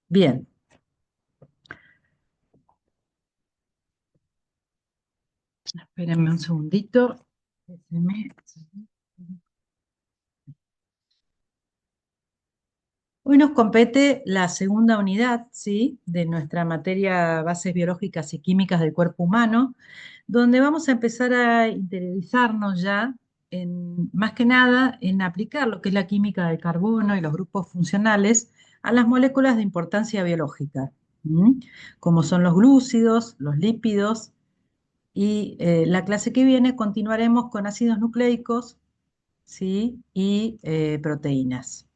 Bien, espérenme un segundito. Hoy nos compete la segunda unidad, ¿sí? De nuestra materia Bases Biológicas y Químicas del Cuerpo Humano, donde vamos a empezar a interiorizarnos ya, más que nada, en aplicar lo que es la química del carbono y los grupos funcionales a las moléculas de importancia biológica, ¿m? Como son los glúcidos, los lípidos, y la clase que viene continuaremos con ácidos nucleicos, ¿sí? Y proteínas.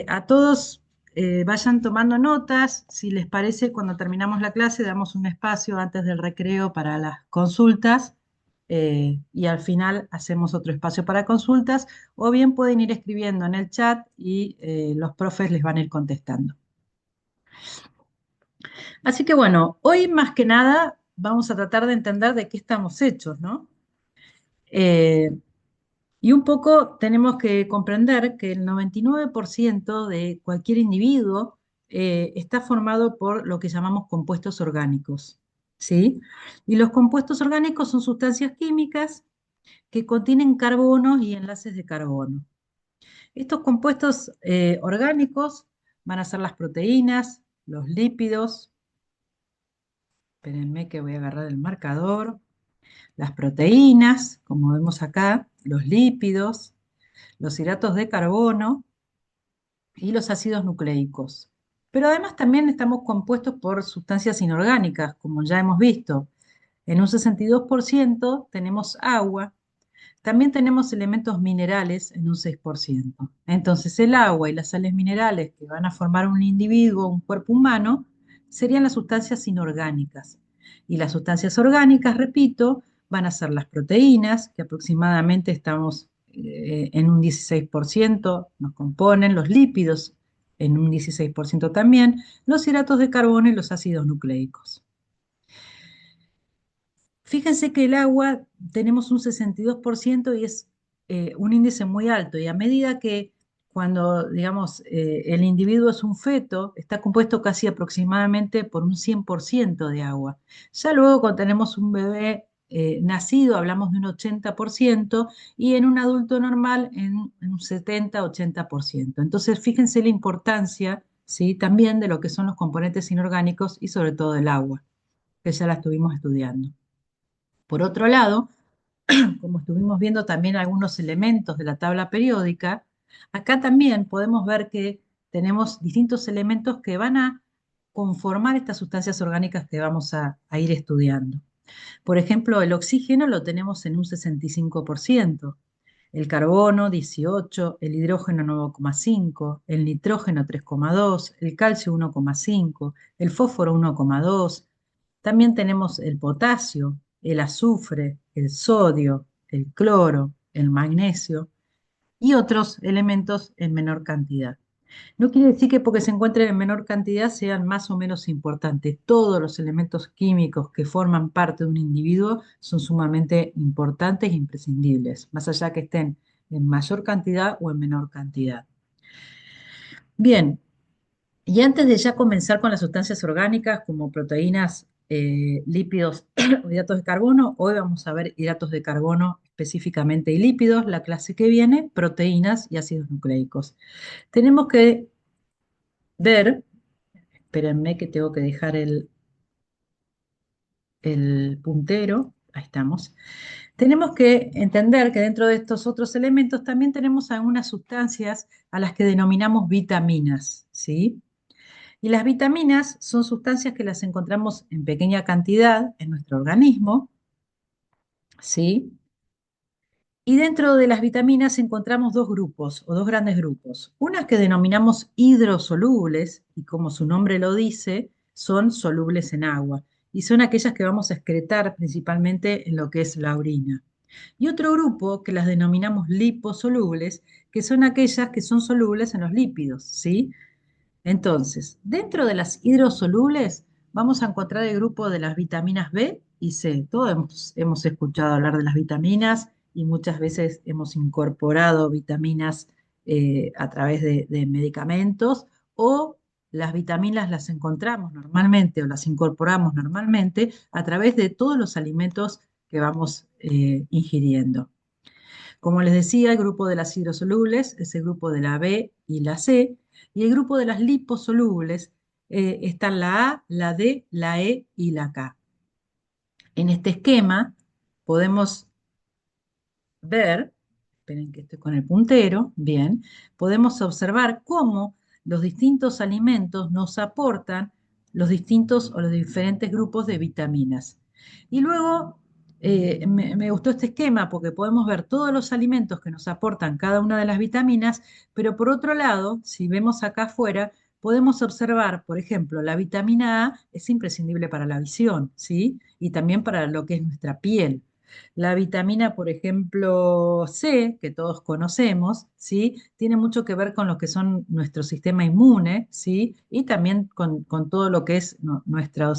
A todos vayan tomando notas, si les parece, cuando terminamos la clase damos un espacio antes del recreo para las consultas y al final hacemos otro espacio para consultas, o bien pueden ir escribiendo en el chat y los profes les van a ir contestando. Así que bueno, hoy más que nada vamos a tratar de entender de qué estamos hechos, ¿no? Eh, Y un poco tenemos que comprender que el 99% de cualquier individuo está formado por lo que llamamos compuestos orgánicos, ¿sí? Y los compuestos orgánicos son sustancias químicas que contienen carbonos y enlaces de carbono. Estos compuestos orgánicos van a ser las proteínas, los lípidos, espérenme que voy a agarrar el marcador, las proteínas, como vemos acá, los lípidos, los hidratos de carbono y los ácidos nucleicos. Pero además también estamos compuestos por sustancias inorgánicas, como ya hemos visto. En un 62% tenemos agua, también tenemos elementos minerales en un 6%. Entonces el agua y las sales minerales que van a formar un individuo, un cuerpo humano, serían las sustancias inorgánicas. Y las sustancias orgánicas, repito, van a ser las proteínas, que aproximadamente estamos en un 16%, nos componen, los lípidos en un 16% también, los hidratos de carbono y los ácidos nucleicos. Fíjense que el agua tenemos un 62% y es un índice muy alto. Y a medida que cuando, digamos, el individuo es un feto, está compuesto casi aproximadamente por un 100% de agua. Ya luego cuando tenemos un bebé nacido hablamos de un 80% y en un adulto normal en un 70-80%. Entonces, fíjense la importancia, ¿sí? También de lo que son los componentes inorgánicos y sobre todo del agua, que ya la estuvimos estudiando. Por otro lado, como estuvimos viendo también algunos elementos de la tabla periódica, acá también podemos ver que tenemos distintos elementos que van a conformar estas sustancias orgánicas que vamos a ir estudiando. Por ejemplo, el oxígeno lo tenemos en un 65%, el carbono 18%, el hidrógeno 9,5%, el nitrógeno 3,2%, el calcio 1,5%, el fósforo 1,2%. También tenemos el potasio, el azufre, el sodio, el cloro, el magnesio y otros elementos en menor cantidad. No quiere decir que porque se encuentren en menor cantidad sean más o menos importantes. Todos los elementos químicos que forman parte de un individuo son sumamente importantes e imprescindibles, más allá que estén en mayor cantidad o en menor cantidad. Bien, y antes de ya comenzar con las sustancias orgánicas como proteínas, lípidos o hidratos de carbono, hoy vamos a ver hidratos de carbono específicamente y lípidos, la clase que viene, proteínas y ácidos nucleicos. Tenemos que ver, espérenme que tengo que dejar el puntero, ahí estamos. Tenemos que entender que dentro de estos otros elementos también tenemos algunas sustancias a las que denominamos vitaminas, ¿sí? Y las vitaminas son sustancias que las encontramos en pequeña cantidad en nuestro organismo, ¿sí? Y dentro de las vitaminas encontramos dos grupos o dos grandes grupos. Unas que denominamos hidrosolubles, y como su nombre lo dice, son solubles en agua, y son aquellas que vamos a excretar principalmente en lo que es la orina. Y otro grupo que las denominamos liposolubles, que son aquellas que son solubles en los lípidos, ¿sí? Entonces, dentro de las hidrosolubles vamos a encontrar el grupo de las vitaminas B y C. Todos hemos escuchado hablar de las vitaminas y muchas veces hemos incorporado vitaminas a través de medicamentos o las vitaminas las encontramos normalmente o las incorporamos normalmente a través de todos los alimentos que vamos ingiriendo. Como les decía, el grupo de las hidrosolubles es el grupo de la B y la C, y el grupo de las liposolubles están la A, la D, la E y la K. En este esquema podemos ver, esperen que estoy con el puntero, bien, podemos observar cómo los distintos alimentos nos aportan los distintos o los diferentes grupos de vitaminas. Y luego me gustó este esquema porque podemos ver todos los alimentos que nos aportan cada una de las vitaminas, pero por otro lado, si vemos acá afuera, podemos observar, por ejemplo, la vitamina A es imprescindible para la visión, ¿sí? Y también para lo que es nuestra piel. La vitamina, por ejemplo, C, que todos conocemos, ¿sí? Tiene mucho que ver con lo que son nuestro sistema inmune, ¿sí? Y también con todo lo que es nuestro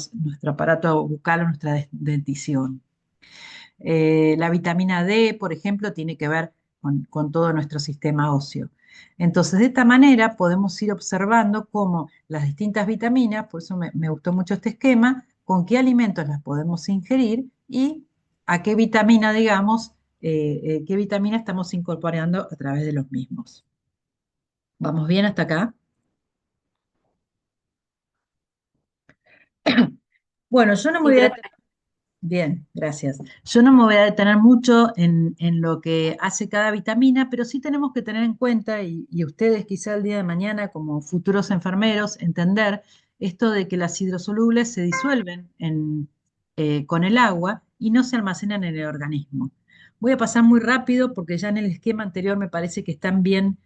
aparato bucal o nuestra dentición. La vitamina D, por ejemplo, tiene que ver con todo nuestro sistema óseo. Entonces, de esta manera podemos ir observando cómo las distintas vitaminas, por eso me gustó mucho este esquema, con qué alimentos las podemos ingerir y a qué vitamina, digamos, qué vitamina estamos incorporando a través de los mismos. ¿Vamos bien hasta acá? Bueno, yo no me Sí, voy a. perfecto. Bien, gracias. Yo no me voy a detener mucho en lo que hace cada vitamina, pero sí tenemos que tener en cuenta, y ustedes quizá el día de mañana como futuros enfermeros, entender esto de que las hidrosolubles se disuelven con el agua y no se almacenan en el organismo. Voy a pasar muy rápido porque ya en el esquema anterior me parece que están bien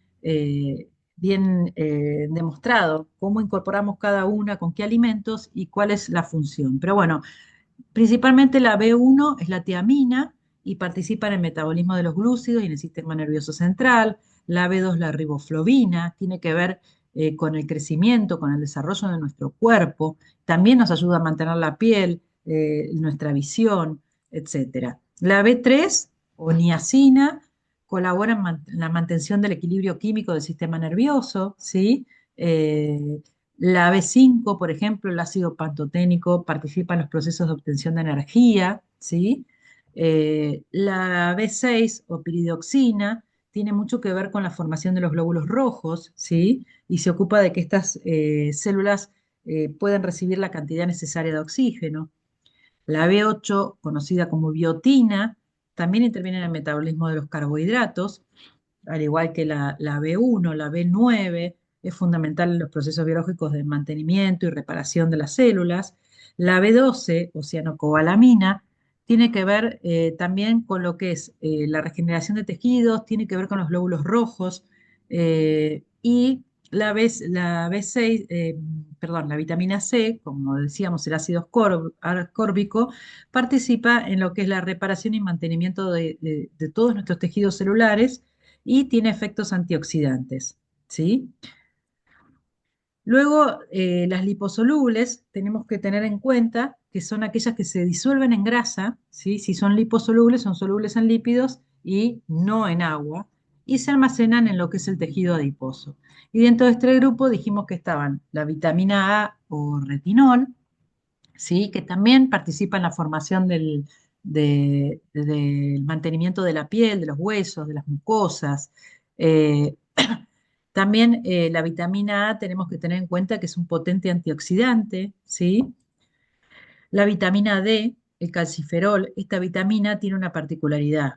demostrado cómo incorporamos cada una, con qué alimentos y cuál es la función. Pero bueno. Principalmente la B1 es la tiamina y participa en el metabolismo de los glúcidos y en el sistema nervioso central. La B2 la riboflavina, tiene que ver con el crecimiento, con el desarrollo de nuestro cuerpo. También nos ayuda a mantener la piel, nuestra visión, etcétera. La B3 o niacina colabora en la mantención del equilibrio químico del sistema nervioso, ¿sí? Eh, la B5, por ejemplo, el ácido pantoténico, participa en los procesos de obtención de energía, ¿sí? La B6 o piridoxina tiene mucho que ver con la formación de los glóbulos rojos, ¿sí? Y se ocupa de que estas células puedan recibir la cantidad necesaria de oxígeno. La B8, conocida como biotina, también interviene en el metabolismo de los carbohidratos, al igual que la B1, la B9, es fundamental en los procesos biológicos de mantenimiento y reparación de las células. La B12, o cianocobalamina, tiene que ver también con lo que es la regeneración de tejidos, tiene que ver con los glóbulos rojos y la B6, perdón, la vitamina C, como decíamos, el ácido ascórbico, participa en lo que es la reparación y mantenimiento de todos nuestros tejidos celulares y tiene efectos antioxidantes, ¿sí? Luego, las liposolubles tenemos que tener en cuenta que son aquellas que se disuelven en grasa, ¿sí? Si son liposolubles, son solubles en lípidos y no en agua, y se almacenan en lo que es el tejido adiposo. Y dentro de este grupo dijimos que estaban la vitamina A o retinol, ¿sí? Que también participa en la formación del mantenimiento de la piel, de los huesos, de las mucosas. Eh, También la vitamina A tenemos que tener en cuenta que es un potente antioxidante, ¿sí? La vitamina D, el calciferol, esta vitamina tiene una particularidad,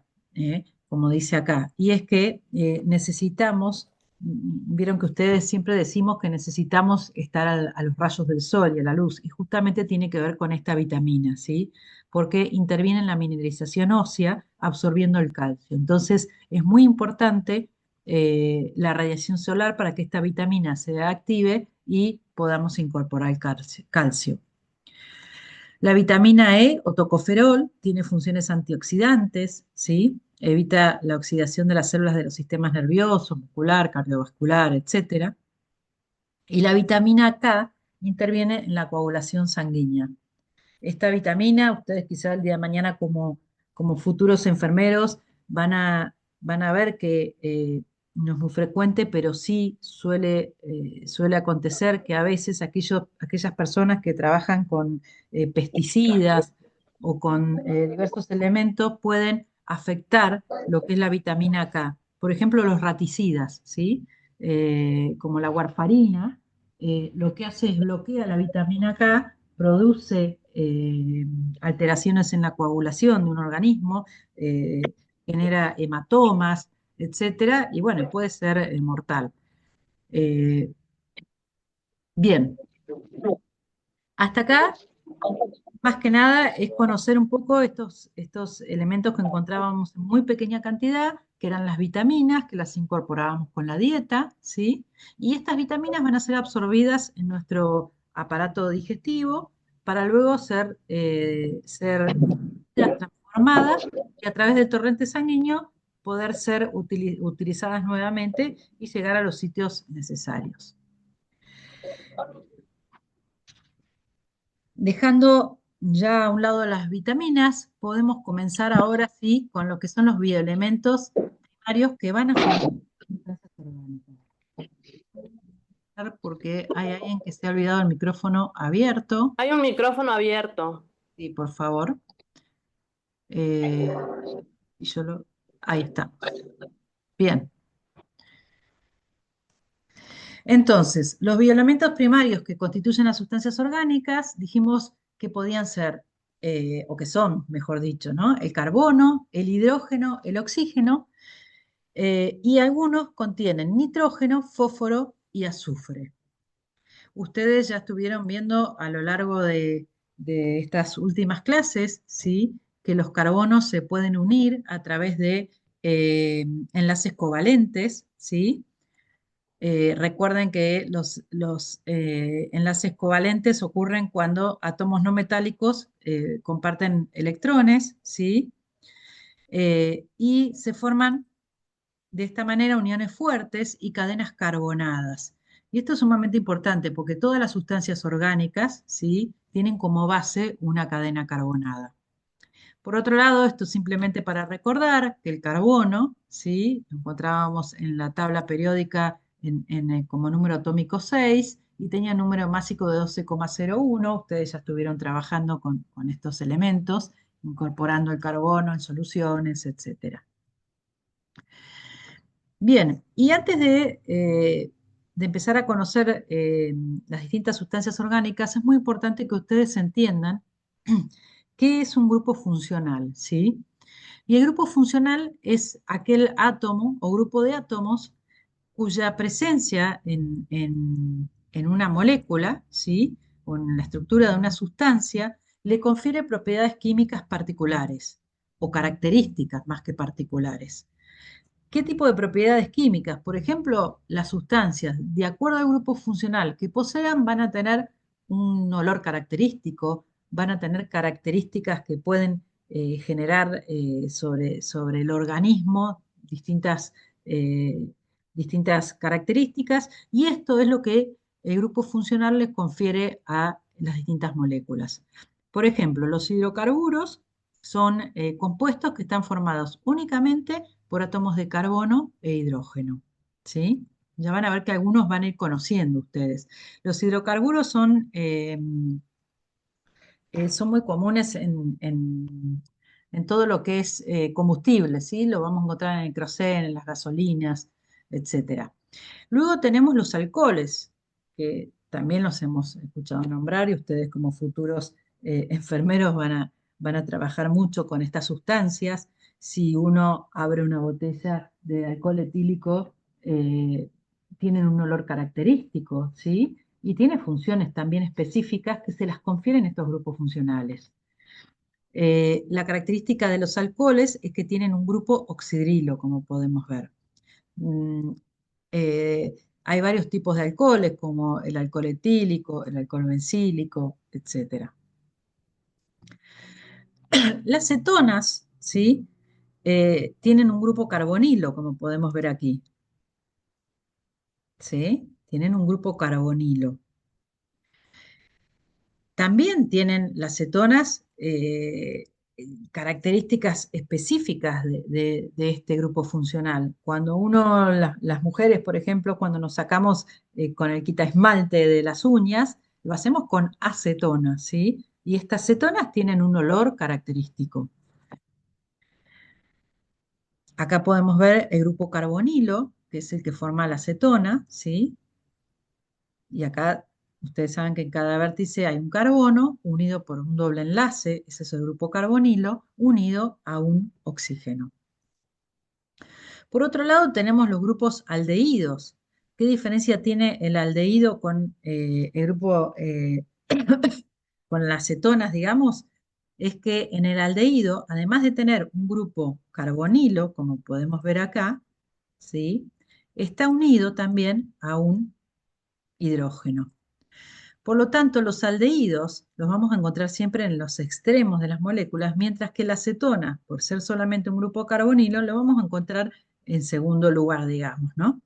como dice acá, y es que necesitamos, vieron que ustedes siempre decimos que necesitamos estar a los rayos del sol y a la luz, y justamente tiene que ver con esta vitamina, ¿sí? Porque interviene en la mineralización ósea absorbiendo el calcio. Entonces, es muy importante la radiación solar para que esta vitamina se active y podamos incorporar el calcio. La vitamina E o tocoferol tiene funciones antioxidantes, ¿sí? Evita la oxidación de las células de los sistemas nervioso, muscular, cardiovascular, etcétera. Y la vitamina K interviene en la coagulación sanguínea. Esta vitamina, ustedes quizá el día de mañana como futuros enfermeros van a ver que no es muy frecuente, pero sí suele acontecer que a veces aquellas personas que trabajan con pesticidas o con diversos elementos pueden afectar lo que es la vitamina K. Por ejemplo, los raticidas, ¿sí? Como la warfarina, lo que hace es bloquea la vitamina K, produce alteraciones en la coagulación de un organismo, genera hematomas, etcétera, y bueno, puede ser mortal. Eh, bien, hasta acá, más que nada, es conocer un poco estos elementos que encontrábamos en muy pequeña cantidad, que eran las vitaminas, que las incorporábamos con la dieta, ¿sí? Y estas vitaminas van a ser absorbidas en nuestro aparato digestivo para luego ser transformadas y a través del torrente sanguíneo poder ser utilizadas nuevamente y llegar a los sitios necesarios. Dejando ya a un lado las vitaminas, podemos comenzar ahora sí con lo que son los bioelementos primarios que van a formar sustancias orgánicas. Porque hay alguien que se ha olvidado el micrófono abierto. Hay un micrófono abierto. Sí, por favor. Eh, y yo lo... Ahí está. Bien. Entonces, los bioelementos primarios que constituyen las sustancias orgánicas, dijimos que podían ser, o que son, mejor dicho, ¿no? El carbono, el hidrógeno, el oxígeno, y algunos contienen nitrógeno, fósforo y azufre. Ustedes ya estuvieron viendo a lo largo de estas últimas clases, ¿sí? Que los carbonos se pueden unir a través de enlaces covalentes, ¿sí? Recuerden que los enlaces covalentes ocurren cuando átomos no metálicos comparten electrones, ¿sí? Y se forman de esta manera uniones fuertes y cadenas carbonadas. Y esto es sumamente importante porque todas las sustancias orgánicas, ¿sí? Tienen como base una cadena carbonada. Por otro lado, esto es simplemente para recordar que el carbono, ¿sí? Lo encontrábamos en la tabla periódica como número atómico 6 y tenía un número másico de 12,01. Ustedes ya estuvieron trabajando con estos elementos, incorporando el carbono en soluciones, etcétera. Bien, y antes de empezar a conocer las distintas sustancias orgánicas, es muy importante que ustedes entiendan qué es un grupo funcional, ¿sí? Y el grupo funcional es aquel átomo o grupo de átomos cuya presencia en una molécula, ¿sí? O en la estructura de una sustancia, le confiere propiedades químicas particulares o características más que particulares. ¿Qué tipo de propiedades químicas? Por ejemplo, las sustancias, de acuerdo al grupo funcional que posean, van a tener un olor característico, van a tener características que pueden generar sobre el organismo eh, distintas características, y esto es lo que el grupo funcional les confiere a las distintas moléculas. Por ejemplo, los hidrocarburos son compuestos que están formados únicamente por átomos de carbono e hidrógeno, ¿sí? Ya van a ver que algunos van a ir conociendo ustedes. Los hidrocarburos son muy comunes en todo lo que es combustible, ¿sí? Lo vamos a encontrar en el queroseno, en las gasolinas, etcétera. Luego tenemos los alcoholes, que también los hemos escuchado nombrar y ustedes como futuros enfermeros van a trabajar mucho con estas sustancias. Si uno abre una botella de alcohol etílico, eh, tienen un olor característico, ¿sí? Y tiene funciones también específicas que se las confieren estos grupos funcionales. La característica de los alcoholes es que tienen un grupo oxidrilo, como podemos ver. Mm, eh, Hay varios tipos de alcoholes, como el alcohol etílico, el alcohol bencílico, etcétera. Las cetonas, ¿sí? Tienen un grupo carbonilo, como podemos ver aquí, ¿sí? Tienen un grupo carbonilo. También tienen las cetonas, características específicas de este grupo funcional. Cuando las mujeres, por ejemplo, cuando nos sacamos con el quita esmalte de las uñas, lo hacemos con acetona, ¿sí? Y estas cetonas tienen un olor característico. Acá podemos ver el grupo carbonilo, que es el que forma la acetona, ¿sí? Y acá ustedes saben que en cada vértice hay un carbono unido por un doble enlace, ese es el grupo carbonilo, unido a un oxígeno. Por otro lado, tenemos los grupos aldehídos. ¿Qué diferencia tiene el aldehído con el grupo, con las cetonas, digamos? Es que en el aldehído, además de tener un grupo carbonilo, como podemos ver acá, ¿sí? Está unido también a un hidrógeno. Por lo tanto, los aldehídos los vamos a encontrar siempre en los extremos de las moléculas, mientras que la acetona, por ser solamente un grupo carbonilo, lo vamos a encontrar en segundo lugar, digamos, ¿no?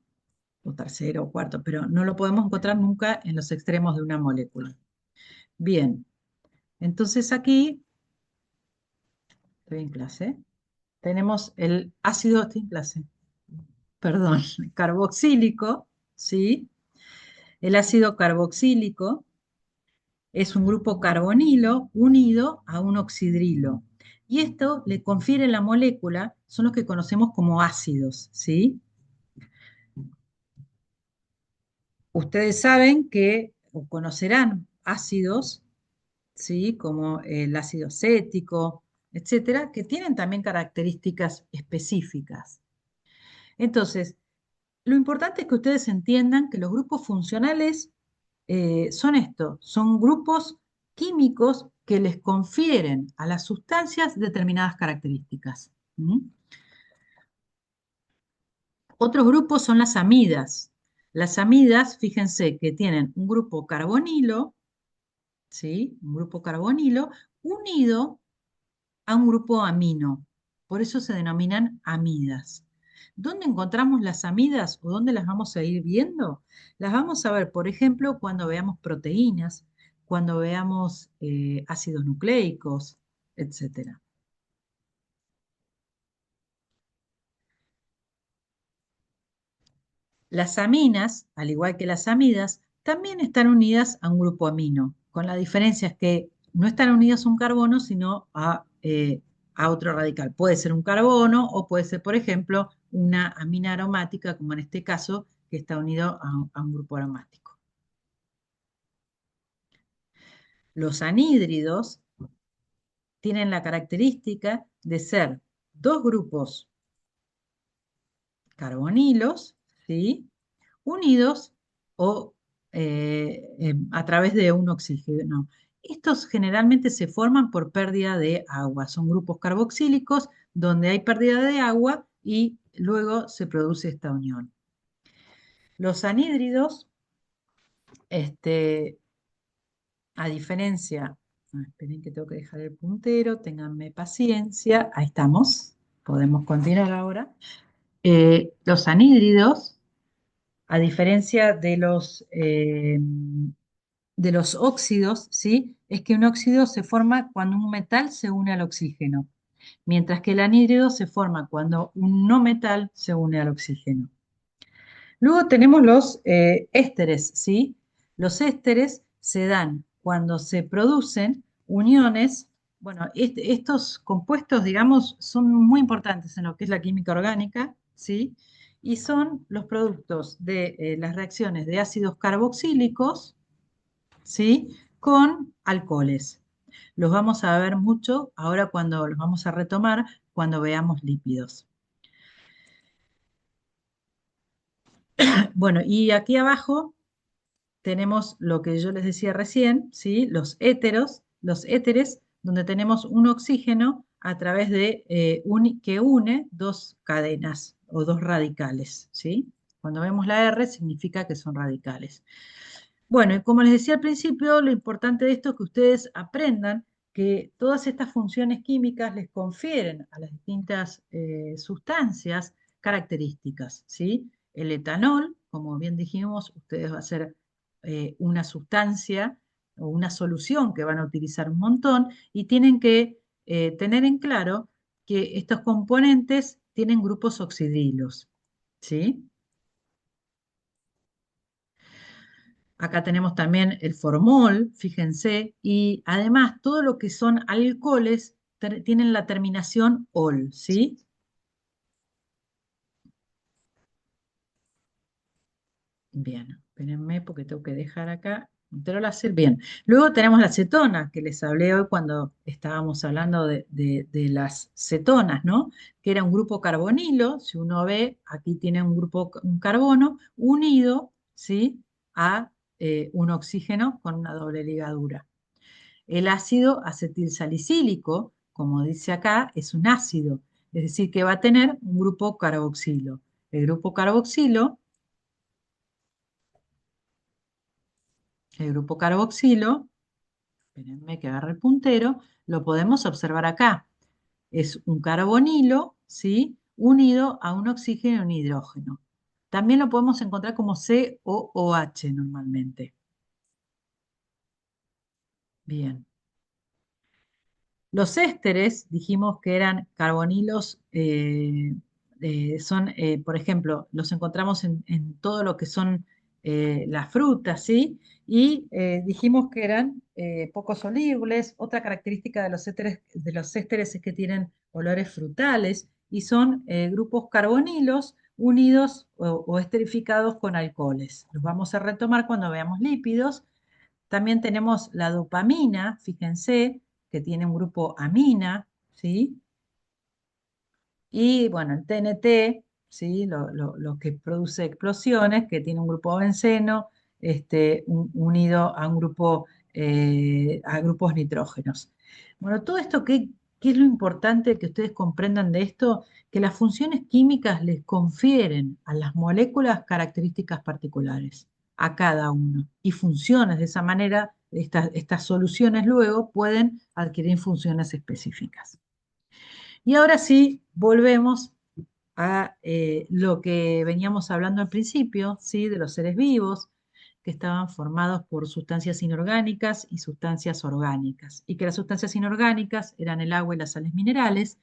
O tercero o cuarto, pero no lo podemos encontrar nunca en los extremos de una molécula. Bien, entonces aquí, estoy en clase, tenemos el ácido, estoy en clase, perdón, carboxílico, ¿sí? El ácido carboxílico es un grupo carbonilo unido a un oxidrilo. Y esto le confiere la molécula, son los que conocemos como ácidos, ¿sí? Ustedes saben que, o conocerán ácidos, ¿sí? Como el ácido acético, etcétera, que tienen también características específicas. Entonces, lo importante es que ustedes entiendan que los grupos funcionales son esto, son grupos químicos que les confieren a las sustancias determinadas características. ¿Mm? Otros grupos son las amidas. Las amidas, fíjense que tienen un grupo carbonilo, ¿sí? Un grupo carbonilo unido a un grupo amino. Por eso se denominan amidas. ¿Dónde encontramos las amidas o dónde las vamos a ir viendo? Las vamos a ver, por ejemplo, cuando veamos proteínas, cuando veamos ácidos nucleicos, etcétera. Las aminas, al igual que las amidas, también están unidas a un grupo amino, con la diferencia es que no están unidas a un carbono, sino a otro radical. Puede ser un carbono o puede ser, por ejemplo, una amina aromática, como en este caso, que está unido a un grupo aromático. Los anhídridos tienen la característica de ser dos grupos carbonilos, ¿sí? Unidos o a través de un oxígeno. Estos generalmente se forman por pérdida de agua. Son grupos carboxílicos donde hay pérdida de agua y luego se produce esta unión. Los anhídridos, a diferencia, esperen que tengo que dejar el puntero, ténganme paciencia, ahí estamos, podemos continuar ahora. Los anhídridos, a diferencia de los óxidos, ¿sí? Es que un óxido se forma cuando un metal se une al oxígeno, mientras que el anhídrido se forma cuando un no metal se une al oxígeno. Luego tenemos los ésteres, ¿sí? Los ésteres se dan cuando se producen uniones. Bueno, estos compuestos, digamos, son muy importantes en lo que es la química orgánica, ¿sí? Y son los productos de las reacciones de ácidos carboxílicos, ¿sí? Con alcoholes. Los vamos a ver mucho ahora cuando los vamos a retomar cuando veamos lípidos. Bueno, y aquí abajo tenemos lo que yo les decía recién, ¿sí? Los éteres, donde tenemos un oxígeno a través de que une dos cadenas o dos radicales, ¿sí? Cuando vemos la R significa que son radicales. Bueno, y como les decía al principio, lo importante de esto es que ustedes aprendan que todas estas funciones químicas les confieren a las distintas sustancias características, ¿sí? El etanol, como bien dijimos, ustedes va a ser una sustancia o una solución que van a utilizar un montón y tienen que tener en claro que estos componentes tienen grupos oxidrilos, ¿sí? Acá tenemos también el formol, fíjense, y además todo lo que son alcoholes tienen la terminación ol, ¿sí? Bien, espérenme porque tengo que dejar acá. Láser, bien. Luego tenemos la cetona, que les hablé hoy cuando estábamos hablando de las cetonas, ¿no? Que era un grupo carbonilo. Si uno ve, aquí tiene un grupo, un carbono unido, ¿sí? A un oxígeno con una doble ligadura. El ácido acetilsalicílico, como dice acá, es un ácido, es decir, que va a tener un grupo carboxilo. El grupo carboxilo, el grupo carboxilo, espérenme que agarre el puntero, lo podemos observar acá. Es un carbonilo, ¿sí? Unido a un oxígeno y un hidrógeno. También lo podemos encontrar como COOH normalmente. Bien. Los ésteres, dijimos que eran carbonilos, por ejemplo, los encontramos en todo lo que son las frutas, ¿sí? Y dijimos que eran poco solubles. Otra característica de los ésteres es que tienen olores frutales y son grupos carbonilos unidos o esterificados con alcoholes. Los vamos a retomar cuando veamos lípidos. También tenemos la dopamina, fíjense, que tiene un grupo amina, ¿sí? Y bueno, el TNT, ¿sí? Lo que produce explosiones, que tiene un grupo benceno unido a un grupo, a grupos nitrógenos. Bueno, todo esto, ¿qué es lo importante que ustedes comprendan de esto? Que las funciones químicas les confieren a las moléculas características particulares, a cada uno, y funciones de esa manera, estas soluciones luego pueden adquirir funciones específicas. Y ahora sí, volvemos a lo que veníamos hablando al principio, ¿sí? De los seres vivos, que estaban formados por sustancias inorgánicas y sustancias orgánicas, y que las sustancias inorgánicas eran el agua y las sales minerales,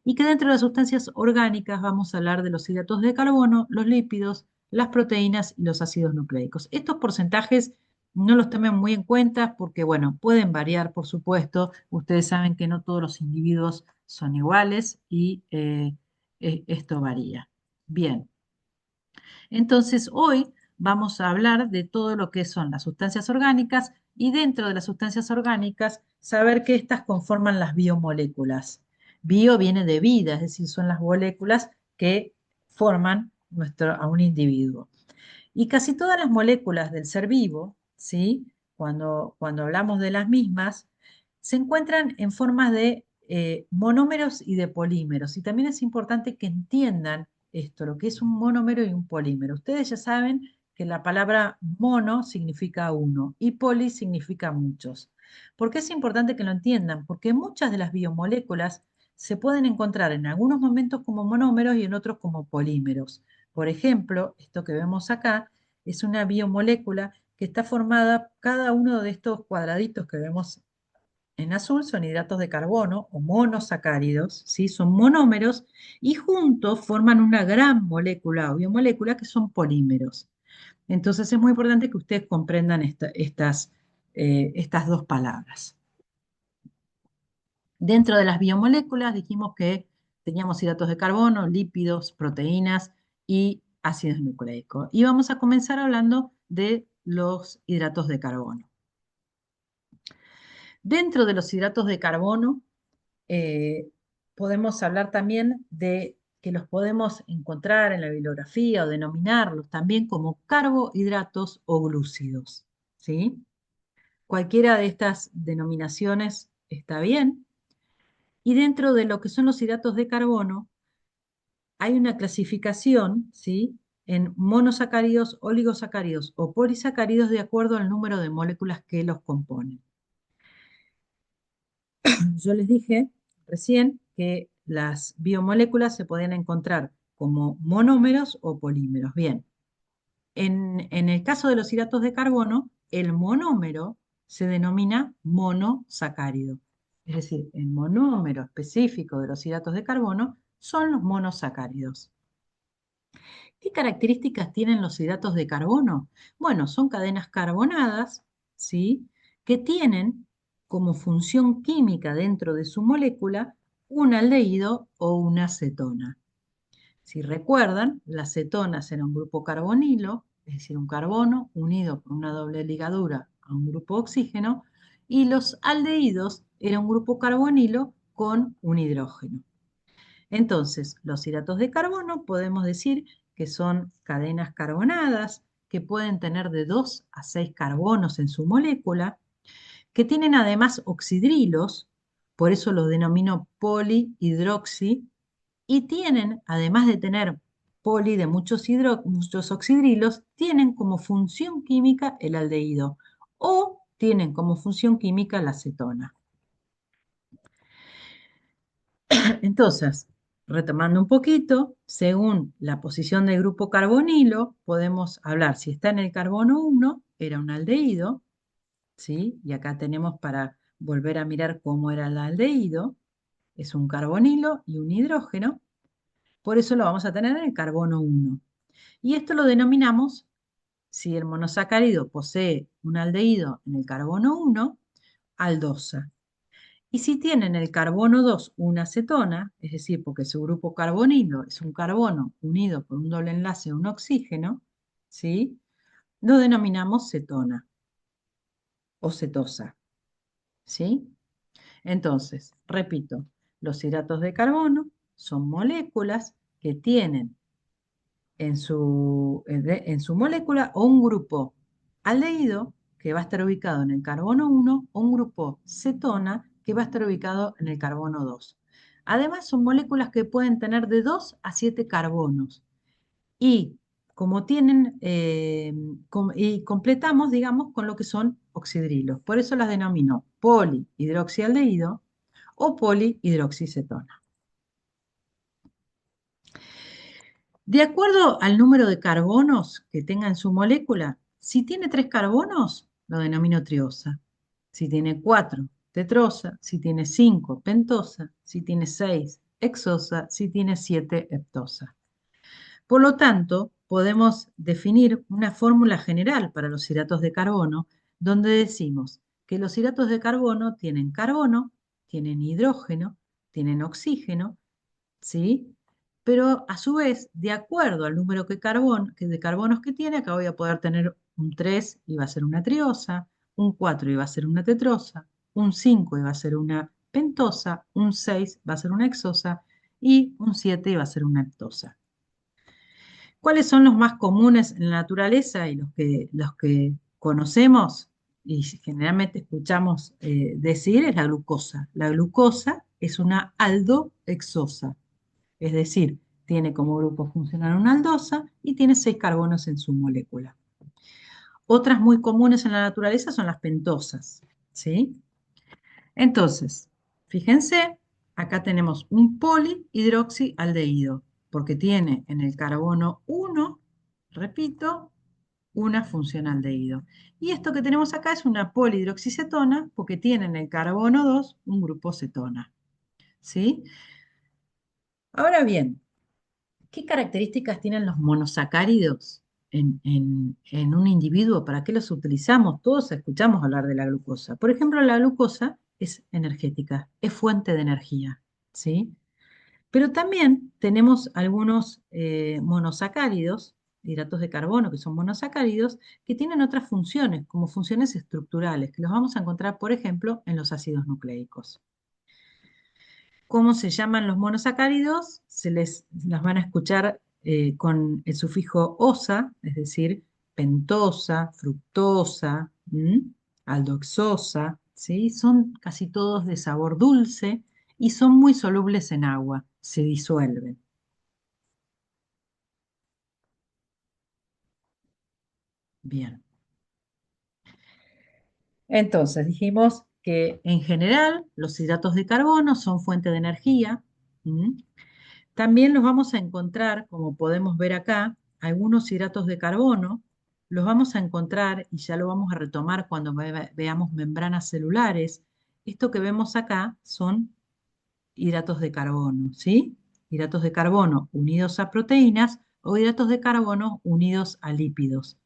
y que dentro de las sustancias orgánicas vamos a hablar de los hidratos de carbono, los lípidos, las proteínas y los ácidos nucleicos. Estos porcentajes no los tomen muy en cuenta porque, bueno, pueden variar, por supuesto. Ustedes saben que no todos los individuos son iguales y esto varía. Bien, entonces hoy vamos a hablar de todo lo que son las sustancias orgánicas y dentro de las sustancias orgánicas saber que estas conforman las biomoléculas. Bio viene de vida, es decir, son las moléculas que forman a un individuo. Y casi todas las moléculas del ser vivo, ¿sí? Cuando hablamos de las mismas, se encuentran en formas de monómeros y de polímeros. Y también es importante que entiendan esto, lo que es un monómero y un polímero. Ustedes ya saben que la palabra mono significa uno y poli significa muchos. ¿Por qué es importante que lo entiendan? Porque muchas de las biomoléculas se pueden encontrar en algunos momentos como monómeros y en otros como polímeros. Por ejemplo, esto que vemos acá es una biomolécula que está formada, cada uno de estos cuadraditos que vemos en azul son hidratos de carbono o monosacáridos, ¿sí? Son monómeros y juntos forman una gran molécula o biomolécula que son polímeros. Entonces es muy importante que ustedes comprendan estas dos palabras. Dentro de las biomoléculas dijimos que teníamos hidratos de carbono, lípidos, proteínas y ácidos nucleicos. Y vamos a comenzar hablando de los hidratos de carbono. Dentro de los hidratos de carbono eh, podemos hablar también de que los podemos encontrar en la bibliografía o denominarlos también como carbohidratos o glúcidos, ¿sí? Cualquiera de estas denominaciones está bien. Y dentro de lo que son los hidratos de carbono, hay una clasificación, ¿sí? En monosacáridos, oligosacáridos o polisacáridos de acuerdo al número de moléculas que los componen. Yo les dije recién que las biomoléculas se podían encontrar como monómeros o polímeros. Bien, en el caso de los hidratos de carbono, el monómero se denomina monosacárido es decir, el monómero específico de los hidratos de carbono, son los monosacáridos. ¿Qué características tienen los hidratos de carbono? Bueno, son cadenas carbonadas, ¿sí? Que tienen como función química dentro de su molécula un aldehído o una cetona. Si recuerdan, las cetonas eran un grupo carbonilo, es decir, un carbono unido por una doble ligadura a un grupo oxígeno, y los aldehídos eran un grupo carbonilo con un hidrógeno. Entonces, los hidratos de carbono podemos decir que son cadenas carbonadas que pueden tener de 2 a 6 carbonos en su molécula, que tienen además oxidrilos, por eso los denomino polihidroxi, y tienen, además de tener poli de muchos oxidrilos, tienen como función química el aldehído o tienen como función química la cetona. Entonces, retomando un poquito, según la posición del grupo carbonilo, podemos hablar, si está en el carbono 1, era un aldehído, ¿sí? Y acá tenemos para volver a mirar cómo era el aldehído, es un carbonilo y un hidrógeno, por eso lo vamos a tener en el carbono 1. Y esto lo denominamos, si el monosacárido posee un aldehído en el carbono 1, aldosa. Y si tiene en el carbono 2 una cetona, es decir, porque su grupo carbonilo es un carbono unido por un doble enlace a un oxígeno, ¿sí? Lo denominamos cetona o cetosa, ¿sí? Entonces, repito, los hidratos de carbono son moléculas que tienen en su molécula o un grupo aldehído que va a estar ubicado en el carbono 1 o un grupo cetona que va a estar ubicado en el carbono 2. Además, son moléculas que pueden tener de 2 a 7 carbonos y como tienen, y completamos, digamos, con lo que son oxidrilos. Por eso las denomino polihidroxialdehído o polihidroxicetona. De acuerdo al número de carbonos que tenga en su molécula, si tiene 3 carbonos, lo denomino triosa. Si tiene 4, tetrosa. Si tiene 5, pentosa. Si tiene 6, hexosa. Si tiene 7, heptosa. Por lo tanto, podemos definir una fórmula general para los hidratos de carbono, donde decimos que los hidratos de carbono, tienen hidrógeno, tienen oxígeno, ¿sí? Pero a su vez, de acuerdo al número de carbonos que tiene, acá voy a poder tener un 3 y va a ser una triosa, un 4 y va a ser una tetrosa, un 5 y va a ser una pentosa, un 6 va a ser una hexosa y un 7 y va a ser una heptosa. ¿Cuáles son los más comunes en la naturaleza y los que conocemos y generalmente escuchamos decir es la glucosa? La glucosa es una aldohexosa. Es decir, tiene como grupo funcional una aldosa y tiene 6 carbonos en su molécula. Otras muy comunes en la naturaleza son las pentosas, ¿sí? Entonces, fíjense, acá tenemos un polihidroxialdehído, porque tiene en el carbono 1, repito, una función aldehído. Y esto que tenemos acá es una polihidroxicetona, porque tiene en el carbono 2 un grupo cetona, ¿sí? Ahora bien, ¿qué características tienen los monosacáridos en un individuo? ¿Para qué los utilizamos? Todos escuchamos hablar de la glucosa. Por ejemplo, la glucosa es energética, es fuente de energía, ¿sí? Pero también tenemos algunos monosacáridos, hidratos de carbono que son monosacáridos, que tienen otras funciones, como funciones estructurales, que los vamos a encontrar, por ejemplo, en los ácidos nucleicos. ¿Cómo se llaman los monosacáridos? Las van a escuchar con el sufijo osa, es decir, pentosa, fructosa, aldoxosa, ¿sí? Son casi todos de sabor dulce y son muy solubles en agua, se disuelven. Bien. Entonces, dijimos que en general los hidratos de carbono son fuente de energía. ¿M? También los vamos a encontrar, como podemos ver acá, algunos hidratos de carbono, los vamos a encontrar, y ya lo vamos a retomar cuando veamos membranas celulares, esto que vemos acá son hidratos de carbono, ¿sí? Hidratos de carbono unidos a proteínas o hidratos de carbono unidos a lípidos.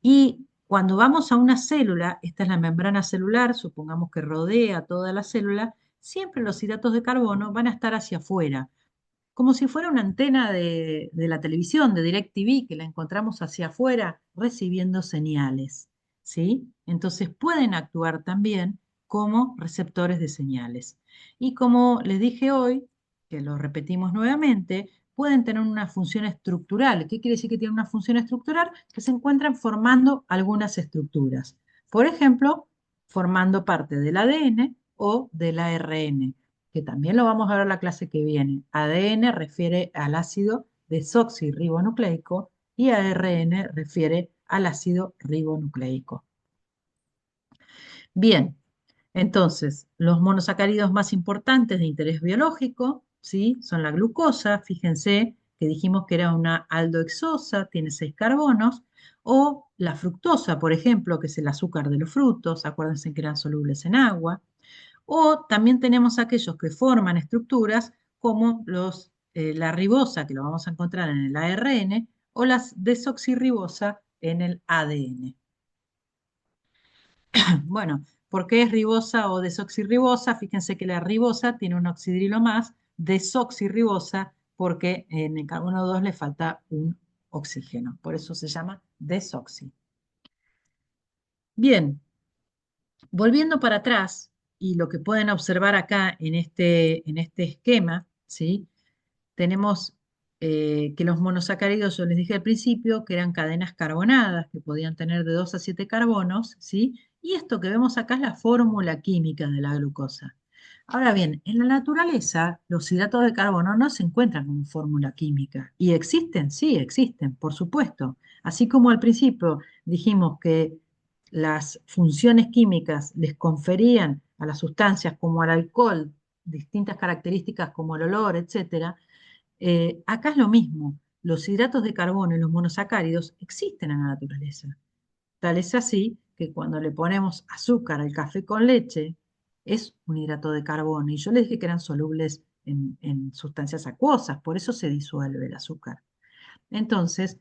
Y cuando vamos a una célula, esta es la membrana celular, supongamos que rodea toda la célula, siempre los hidratos de carbono van a estar hacia afuera, como si fuera una antena de la televisión, de DirecTV, que la encontramos hacia afuera recibiendo señales, ¿sí? Entonces pueden actuar también como receptores de señales. Y como les dije hoy, que lo repetimos nuevamente, pueden tener una función estructural. ¿Qué quiere decir que tienen una función estructural? Que se encuentran formando algunas estructuras. Por ejemplo, formando parte del ADN o del ARN, que también lo vamos a ver en la clase que viene. ADN refiere al ácido desoxirribonucleico y ARN refiere al ácido ribonucleico. Bien, entonces, los monosacáridos más importantes de interés biológico, ¿sí? Son la glucosa, fíjense que dijimos que era una aldohexosa, tiene 6 carbonos, o la fructosa, por ejemplo, que es el azúcar de los frutos, acuérdense que eran solubles en agua. O también tenemos aquellos que forman estructuras como la ribosa, que lo vamos a encontrar en el ARN, o la desoxirribosa en el ADN. Bueno, ¿por qué es ribosa o desoxirribosa? Fíjense que la ribosa tiene un oxidrilo más, desoxirribosa porque en el carbono 2 le falta un oxígeno, por eso se llama desoxi. Bien, volviendo para atrás, y lo que pueden observar acá en este esquema, ¿sí? Tenemos que los monosacáridos, yo les dije al principio, que eran cadenas carbonadas, que podían tener de 2 a 7 carbonos, ¿sí? Y esto que vemos acá es la fórmula química de la glucosa. Ahora bien, en la naturaleza, los hidratos de carbono no se encuentran como fórmula química. ¿Y existen? Sí, existen, por supuesto. Así como al principio dijimos que las funciones químicas les conferían a las sustancias como al alcohol distintas características como el olor, etcétera. Acá es lo mismo. Los hidratos de carbono y los monosacáridos existen en la naturaleza. Tal es así que cuando le ponemos azúcar al café con leche, es un hidrato de carbono. Y yo les dije que eran solubles en sustancias acuosas, por eso se disuelve el azúcar. Entonces,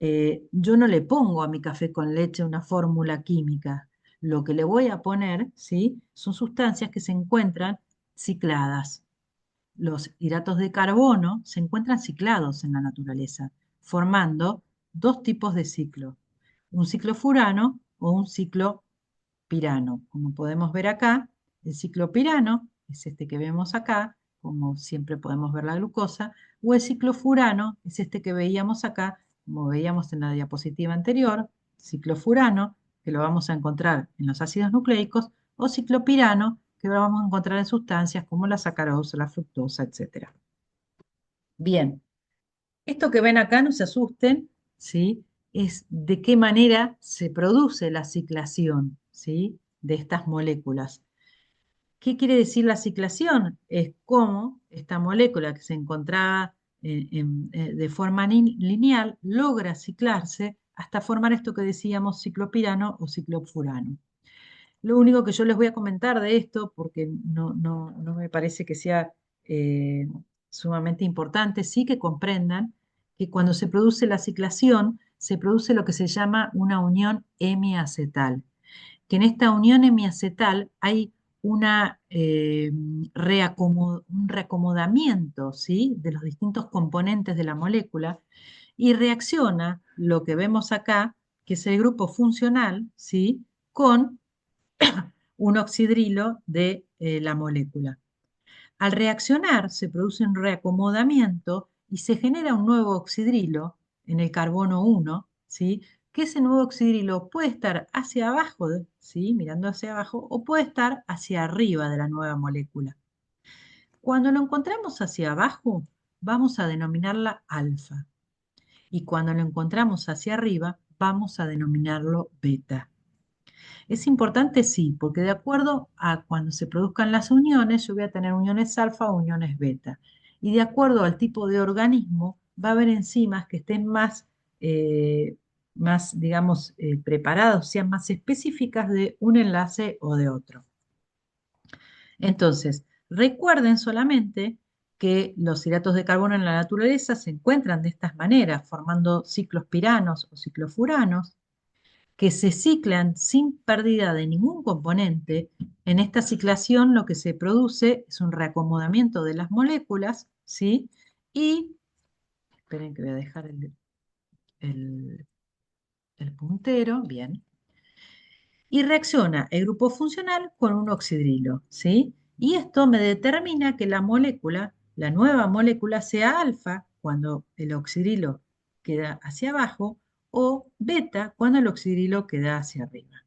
yo no le pongo a mi café con leche una fórmula química. Lo que le voy a poner, ¿sí? Son sustancias que se encuentran cicladas. Los hidratos de carbono se encuentran ciclados en la naturaleza, formando dos tipos de ciclo, un ciclo furano o un ciclo pirano. Como podemos ver acá, el ciclo pirano es este que vemos acá, como siempre podemos ver la glucosa, o el ciclo furano es este que veíamos acá, como veíamos en la diapositiva anterior, ciclo furano, que lo vamos a encontrar en los ácidos nucleicos, o ciclo pirano, que lo vamos a encontrar en sustancias como la sacarosa, la fructosa, etc. Bien, esto que ven acá, no se asusten, ¿sí? Es de qué manera se produce la ciclación, ¿sí? De estas moléculas. ¿Qué quiere decir la ciclación? Es cómo esta molécula que se encontraba de forma lineal logra ciclarse hasta formar esto que decíamos ciclopirano o ciclofurano. Lo único que yo les voy a comentar de esto, porque no me parece que sea eh, sumamente importante, sí que comprendan que cuando se produce la ciclación, se produce lo que se llama una unión hemiacetal, que en esta unión hemiacetal hay un reacomodamiento, ¿sí? De los distintos componentes de la molécula y reacciona lo que vemos acá, que es el grupo funcional, ¿sí? Con un oxidrilo de la molécula. Al reaccionar se produce un reacomodamiento y se genera un nuevo oxidrilo en el carbono 1, ¿sí? Que ese nuevo oxidrilo puede estar hacia abajo, ¿sí? Mirando hacia abajo, o puede estar hacia arriba de la nueva molécula. Cuando lo encontramos hacia abajo, vamos a denominarla alfa. Y cuando lo encontramos hacia arriba, vamos a denominarlo beta. Es importante, sí, porque de acuerdo a cuando se produzcan las uniones, yo voy a tener uniones alfa o uniones beta. Y de acuerdo al tipo de organismo, va a haber enzimas que estén más digamos, preparados, sean más específicas de un enlace o de otro. Entonces, recuerden solamente que los hidratos de carbono en la naturaleza se encuentran de estas maneras, formando ciclos piranos o ciclofuranos, que se ciclan sin pérdida de ningún componente. En esta ciclación lo que se produce es un reacomodamiento de las moléculas, ¿sí? Y, esperen que voy a dejar el- el puntero, bien, y reacciona el grupo funcional con un oxidrilo, ¿sí? Y esto me determina que la molécula, la nueva molécula, sea alfa cuando el oxidrilo queda hacia abajo o beta cuando el oxidrilo queda hacia arriba.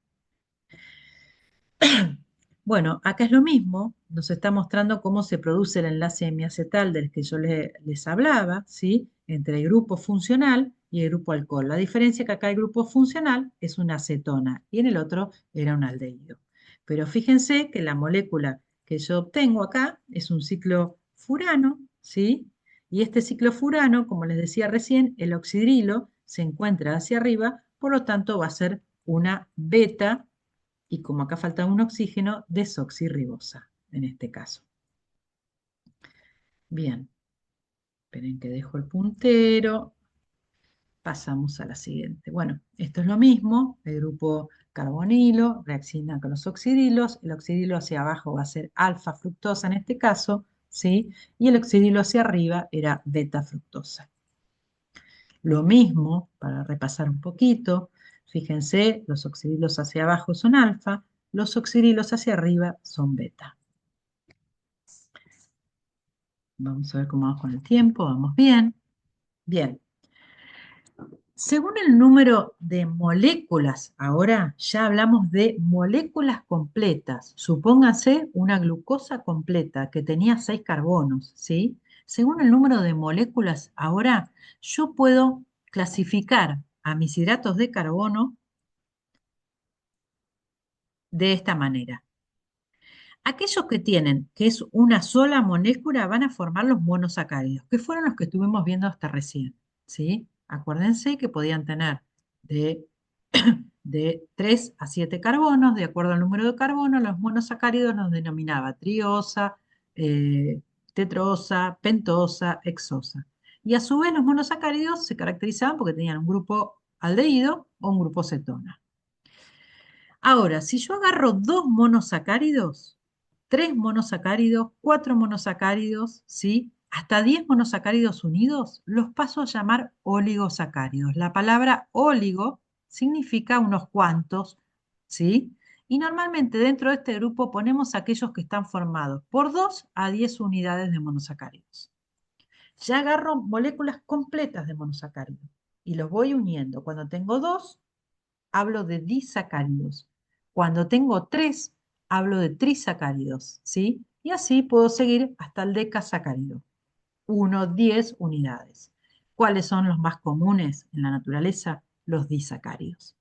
Bueno, acá es lo mismo, nos está mostrando cómo se produce el enlace hemiacetal del que yo les hablaba, ¿sí? Entre el grupo funcional y el grupo alcohol. La diferencia es que acá el grupo funcional es una acetona y en el otro era un aldehído. Pero fíjense que la molécula que yo obtengo acá es un ciclo furano, ¿sí? Y este ciclo furano, como les decía recién, el oxidrilo se encuentra hacia arriba, por lo tanto va a ser una beta y como acá falta un oxígeno, desoxirribosa en este caso. Bien, esperen que dejo el puntero. Pasamos a la siguiente. Bueno, esto es lo mismo, el grupo carbonilo reacciona con los oxidrilos, el oxidrilo hacia abajo va a ser alfa fructosa en este caso, ¿sí? Y el oxidrilo hacia arriba era beta fructosa. Lo mismo, para repasar un poquito, fíjense, los oxidrilos hacia abajo son alfa, los oxidrilos hacia arriba son beta. Vamos a ver cómo vamos con el tiempo, vamos bien. Bien, según el número de moléculas, ahora ya hablamos de moléculas completas. Supóngase una glucosa completa que tenía 6 carbonos, ¿sí? Según el número de moléculas, ahora yo puedo clasificar a mis hidratos de carbono de esta manera. Aquellos que tienen, que es una sola molécula, van a formar los monosacáridos, que fueron los que estuvimos viendo hasta recién, ¿sí? Acuérdense que podían tener de, de 3 a 7 carbonos, de acuerdo al número de carbono, los monosacáridos nos denominaba triosa, eh, tetrosa, pentosa, hexosa. Y a su vez los monosacáridos se caracterizaban porque tenían un grupo aldehído o un grupo cetona. Ahora, si yo agarro dos monosacáridos, tres monosacáridos, cuatro monosacáridos, ¿sí? Hasta 10 monosacáridos unidos, los paso a llamar oligosacáridos. La palabra oligo significa unos cuantos, ¿sí? Y normalmente dentro de este grupo ponemos aquellos que están formados por 2 a 10 unidades de monosacáridos. Ya agarro moléculas completas de monosacáridos y los voy uniendo. Cuando tengo dos, hablo de disacáridos. Cuando tengo tres, hablo de trisacáridos, ¿sí? Y así puedo seguir hasta el decasacárido. 1, 10 unidades. ¿Cuáles son los más comunes en la naturaleza? Los disacáridos.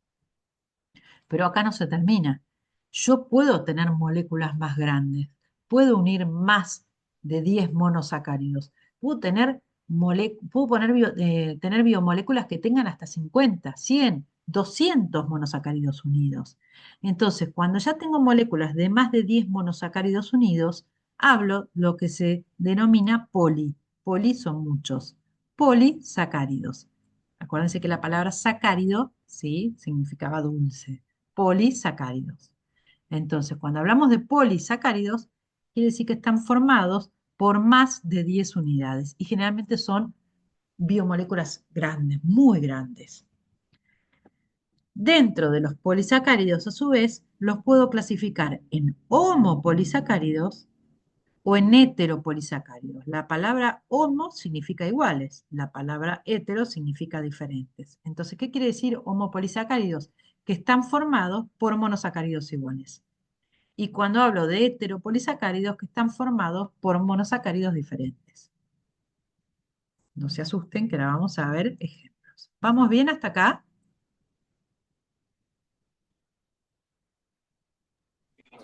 Pero acá no se termina. Yo puedo tener moléculas más grandes, puedo unir más de 10 monosacáridos, puedo tener biomoléculas que tengan hasta 50, 100, 200 monosacáridos unidos. Entonces, cuando ya tengo moléculas de más de 10 monosacáridos unidos, hablo lo que se denomina poli. Poli son muchos. Polisacáridos. Acuérdense que la palabra sacárido, ¿sí? Significaba dulce. Polisacáridos. Entonces, cuando hablamos de polisacáridos, quiere decir que están formados por más de 10 unidades y generalmente son biomoléculas grandes, muy grandes. Dentro de los polisacáridos, a su vez, los puedo clasificar en homopolisacáridos o en heteropolisacáridos. La palabra homo significa iguales, la palabra hetero significa diferentes. Entonces, ¿qué quiere decir homopolisacáridos? Que están formados por monosacáridos iguales. Y cuando hablo de heteropolisacáridos, que están formados por monosacáridos diferentes. No se asusten, que ahora vamos a ver ejemplos. ¿Vamos bien hasta acá?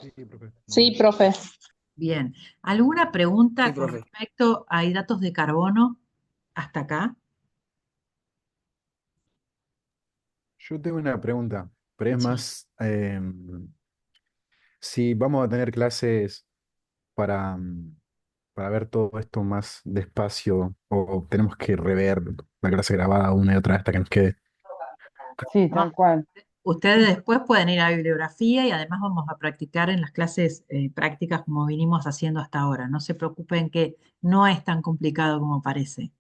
Sí, profe, vamos Sí, bien. profe. Bien. ¿Alguna Sí, pregunta con profe. respecto a hidratos de carbono hasta acá? Yo tengo una pregunta, pero es Sí. más, si vamos a tener clases para ver todo esto más despacio o tenemos que rever la clase grabada una y otra vez hasta que nos quede? Sí, No, tal cual. ustedes después pueden ir a bibliografía y además vamos a practicar en las clases prácticas como vinimos haciendo hasta ahora. No se preocupen que no es tan complicado como parece.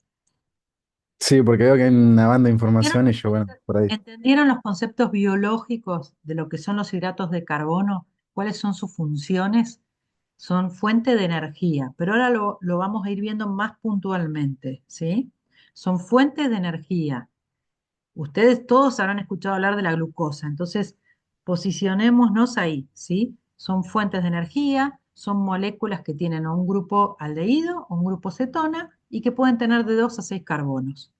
Sí, porque veo que hay una banda de ¿Entendieron información y yo, bueno, por ahí. entendieron los conceptos biológicos de lo que son los hidratos de carbono? ¿Cuáles son sus funciones? Son fuente de energía, pero ahora lo vamos a ir viendo más puntualmente, ¿sí? Son fuentes de energía. Ustedes todos habrán escuchado hablar de la glucosa, entonces posicionémonos ahí, ¿sí? Son fuentes de energía, son moléculas que tienen o un grupo aldehído o un grupo cetona y que pueden tener de 2 a 6 carbonos.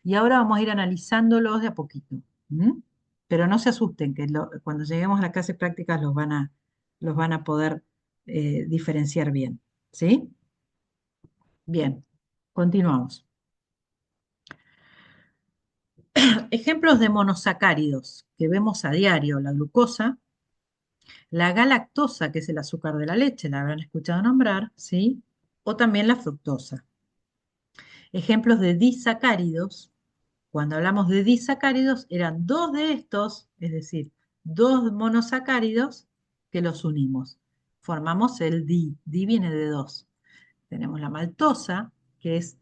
Y ahora vamos a ir analizándolos de a poquito. ¿M? Pero no se asusten, que cuando lleguemos a las clases prácticas los van a poder diferenciar bien, ¿sí? Bien, continuamos. Ejemplos de monosacáridos que vemos a diario: la glucosa, la galactosa, que es el azúcar de la leche, la habrán escuchado nombrar, ¿sí? O también la fructosa. Ejemplos de disacáridos: cuando hablamos de disacáridos, eran dos de estos, es decir, dos monosacáridos que los unimos. Formamos el di. Di viene de dos. Tenemos la maltosa, que es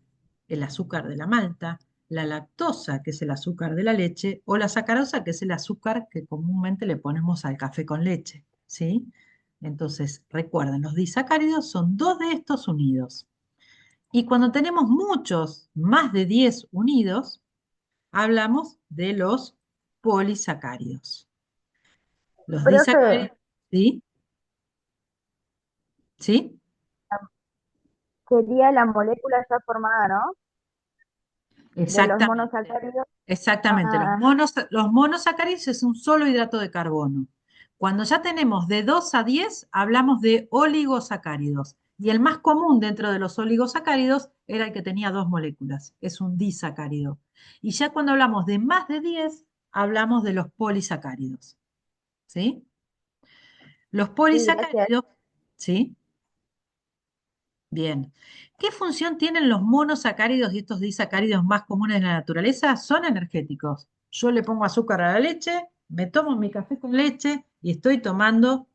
el azúcar de la malta, la lactosa, que es el azúcar de la leche, o la sacarosa, que es el azúcar que comúnmente le ponemos al café con leche, ¿sí? Entonces, recuerden, los disacáridos son dos de estos unidos. Y cuando tenemos muchos, más de 10 unidos, hablamos de los polisacáridos. Los Profe, disacáridos, ¿sí? ¿Sí? sería la molécula ya formada, ¿no? De los Exactamente. monosacáridos. Exactamente, Ah, los monosacáridos es un solo hidrato de carbono. Cuando ya tenemos de 2 a 10, hablamos de oligosacáridos. Y el más común dentro de los oligosacáridos era el que tenía dos moléculas, es un disacárido. Y ya cuando hablamos de más de 10, hablamos de los polisacáridos. ¿Sí? Los sí, gracias. polisacáridos, ¿sí? Bien. ¿Qué función tienen los monosacáridos y estos disacáridos más comunes de la naturaleza? Son energéticos. Yo le pongo azúcar a la leche, me tomo mi café con leche y estoy tomando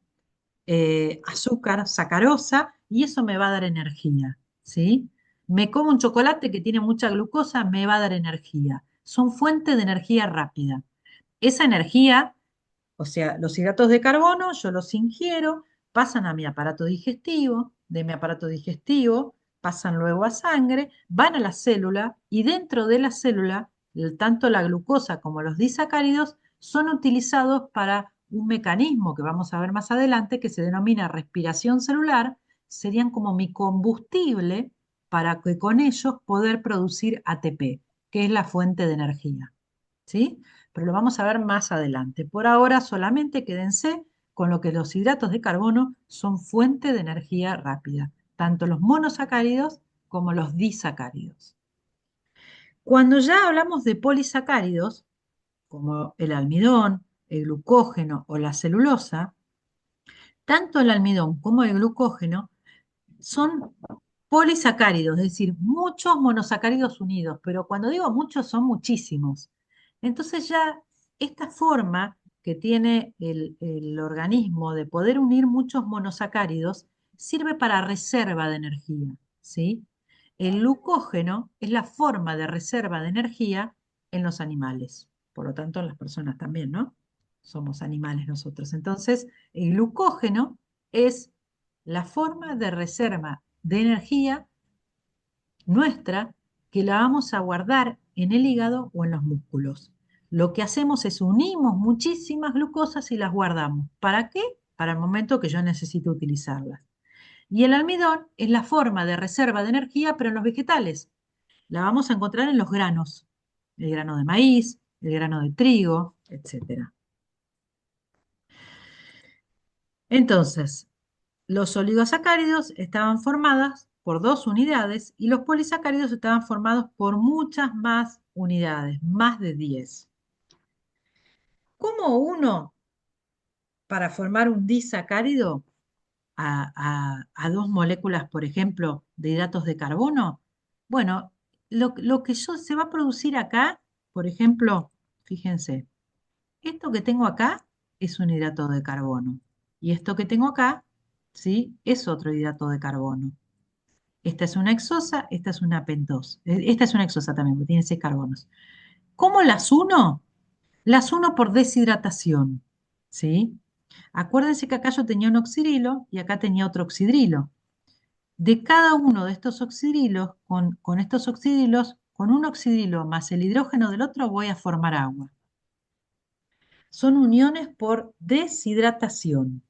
azúcar, sacarosa, y eso me va a dar energía, ¿sí? Me como un chocolate que tiene mucha glucosa, me va a dar energía. Son fuente de energía rápida. Esa energía, o sea, los hidratos de carbono, yo los ingiero, pasan a mi aparato digestivo, de mi aparato digestivo pasan luego a sangre, van a la célula y dentro de la célula, tanto la glucosa como los disacáridos son utilizados para un mecanismo que vamos a ver más adelante que se denomina respiración celular, serían como mi combustible para que con ellos poder producir ATP, que es la fuente de energía. ¿Sí? Pero lo vamos a ver más adelante. Por ahora solamente quédense con lo que los hidratos de carbono son fuente de energía rápida, tanto los monosacáridos como los disacáridos. Cuando ya hablamos de polisacáridos, como el almidón, el glucógeno o la celulosa, tanto el almidón como el glucógeno son polisacáridos, es decir, muchos monosacáridos unidos, pero cuando digo muchos son muchísimos. Entonces ya esta forma que tiene el organismo de poder unir muchos monosacáridos sirve para reserva de energía, ¿sí? El glucógeno es la forma de reserva de energía en los animales, por lo tanto en las personas también, ¿no? Somos animales nosotros. Entonces, el glucógeno es la forma de reserva de energía nuestra que la vamos a guardar en el hígado o en los músculos. Lo que hacemos es unimos muchísimas glucosas y las guardamos. ¿Para qué? Para el momento que yo necesito utilizarlas. Y el almidón es la forma de reserva de energía, pero en los vegetales. La vamos a encontrar en los granos, el grano de maíz, el grano de trigo, etcétera. Entonces, los oligosacáridos estaban formados por dos unidades y los polisacáridos estaban formados por muchas más unidades, más de 10. ¿Cómo uno, para formar un disacárido, a dos moléculas, por ejemplo, de hidratos de carbono? Bueno, lo que se va a producir acá, por ejemplo, fíjense, esto que tengo acá es un hidrato de carbono y esto que tengo acá, ¿sí? Es otro hidrato de carbono. Esta es una hexosa, esta es una pentosa. Esta es una hexosa también, porque tiene 6 carbonos. ¿Cómo las uno? Las uno por deshidratación, ¿sí? Acuérdense que acá yo tenía un oxidrilo y acá tenía otro oxidrilo. De cada uno de estos oxidrilos, con estos oxidrilos, con un oxidrilo más el hidrógeno del otro, voy a formar agua. Son uniones por deshidratación.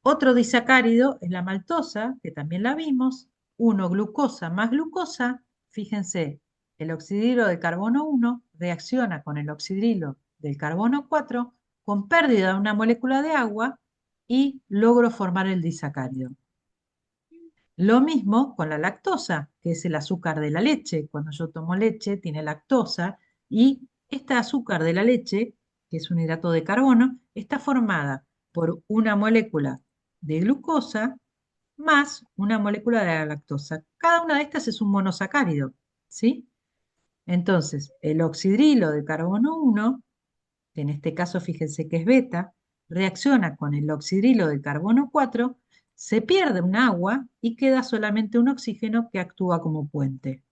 Otro disacárido es la maltosa, que también la vimos. 1 glucosa más glucosa. Fíjense, el oxidrilo de carbono 1 reacciona con el oxidrilo del carbono 4 con pérdida de una molécula de agua y logro formar el disacárido. Lo mismo con la lactosa, que es el azúcar de la leche. Cuando yo tomo leche tiene lactosa y este azúcar de la leche, que es un hidrato de carbono, está formada por una molécula de glucosa más una molécula de la lactosa. Cada una de estas es un monosacárido, ¿sí? Entonces, el oxidrilo de carbono 1, que en este caso fíjense que es beta, reacciona con el oxidrilo de carbono 4, se pierde un agua y queda solamente un oxígeno que actúa como puente.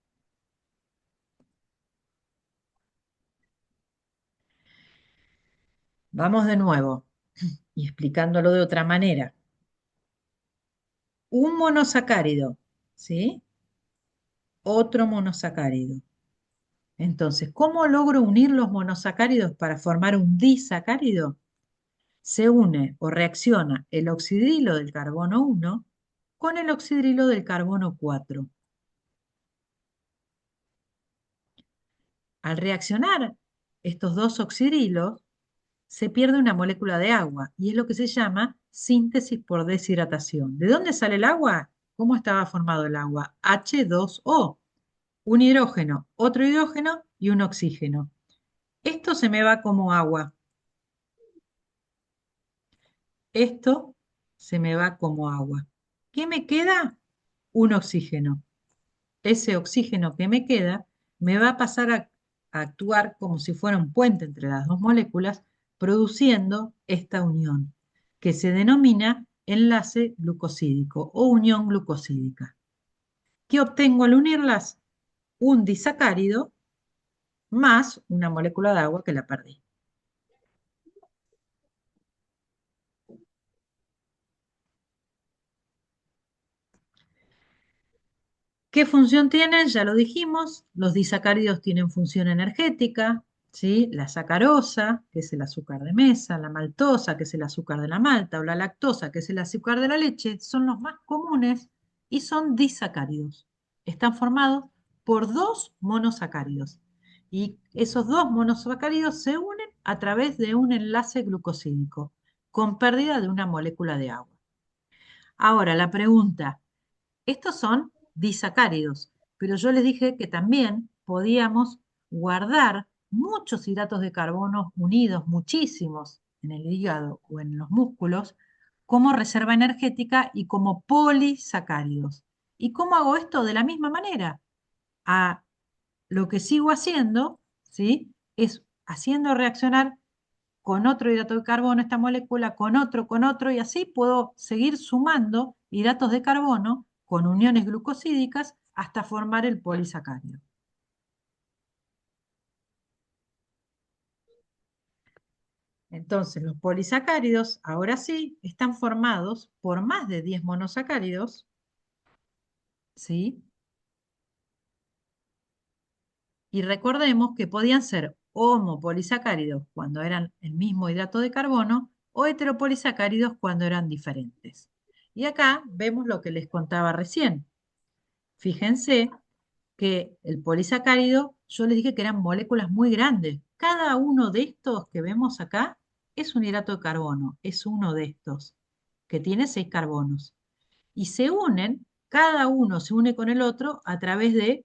Vamos de nuevo y explicándolo de otra manera. Un monosacárido, ¿sí? Otro monosacárido. Entonces, ¿cómo logro unir los monosacáridos para formar un disacárido? Se une o reacciona el oxidrilo del carbono 1 con el oxidrilo del carbono 4. Al reaccionar estos dos oxidrilos, se pierde una molécula de agua y es lo que se llama síntesis por deshidratación. ¿De dónde sale el agua? ¿Cómo estaba formado el agua? H2O, un hidrógeno, otro hidrógeno y un oxígeno. Esto se me va como agua. Esto se me va como agua. ¿Qué me queda? Un oxígeno. Ese oxígeno que me queda me va a pasar a actuar como si fuera un puente entre las dos moléculas, produciendo esta unión, que se denomina enlace glucosídico o unión glucosídica. ¿Qué obtengo al unirlas? Un disacárido más una molécula de agua que la perdí. ¿Qué función tienen? Ya lo dijimos, los disacáridos tienen función energética, ¿sí? La sacarosa, que es el azúcar de mesa, la maltosa, que es el azúcar de la malta, o la lactosa, que es el azúcar de la leche, son los más comunes y son disacáridos. Están formados por dos monosacáridos y esos dos monosacáridos se unen a través de un enlace glucosídico con pérdida de una molécula de agua. Ahora, la pregunta, estos son disacáridos, pero yo les dije que también podíamos guardar muchos hidratos de carbono unidos, muchísimos, en el hígado o en los músculos, como reserva energética y como polisacáridos. ¿Y cómo hago esto? De la misma manera. A lo que sigo haciendo, ¿sí? Es haciendo reaccionar con otro hidrato de carbono esta molécula, con otro, y así puedo seguir sumando hidratos de carbono con uniones glucosídicas hasta formar el polisacárido. Entonces, los polisacáridos, ahora sí, están formados por más de 10 monosacáridos, ¿sí? Y recordemos que podían ser homopolisacáridos cuando eran el mismo hidrato de carbono o heteropolisacáridos cuando eran diferentes. Y acá vemos lo que les contaba recién. Fíjense que el polisacárido, yo les dije que eran moléculas muy grandes. Cada uno de estos que vemos acá es un hidrato de carbono, es uno de estos, que tiene 6 carbonos. Y se unen, cada uno se une con el otro a través de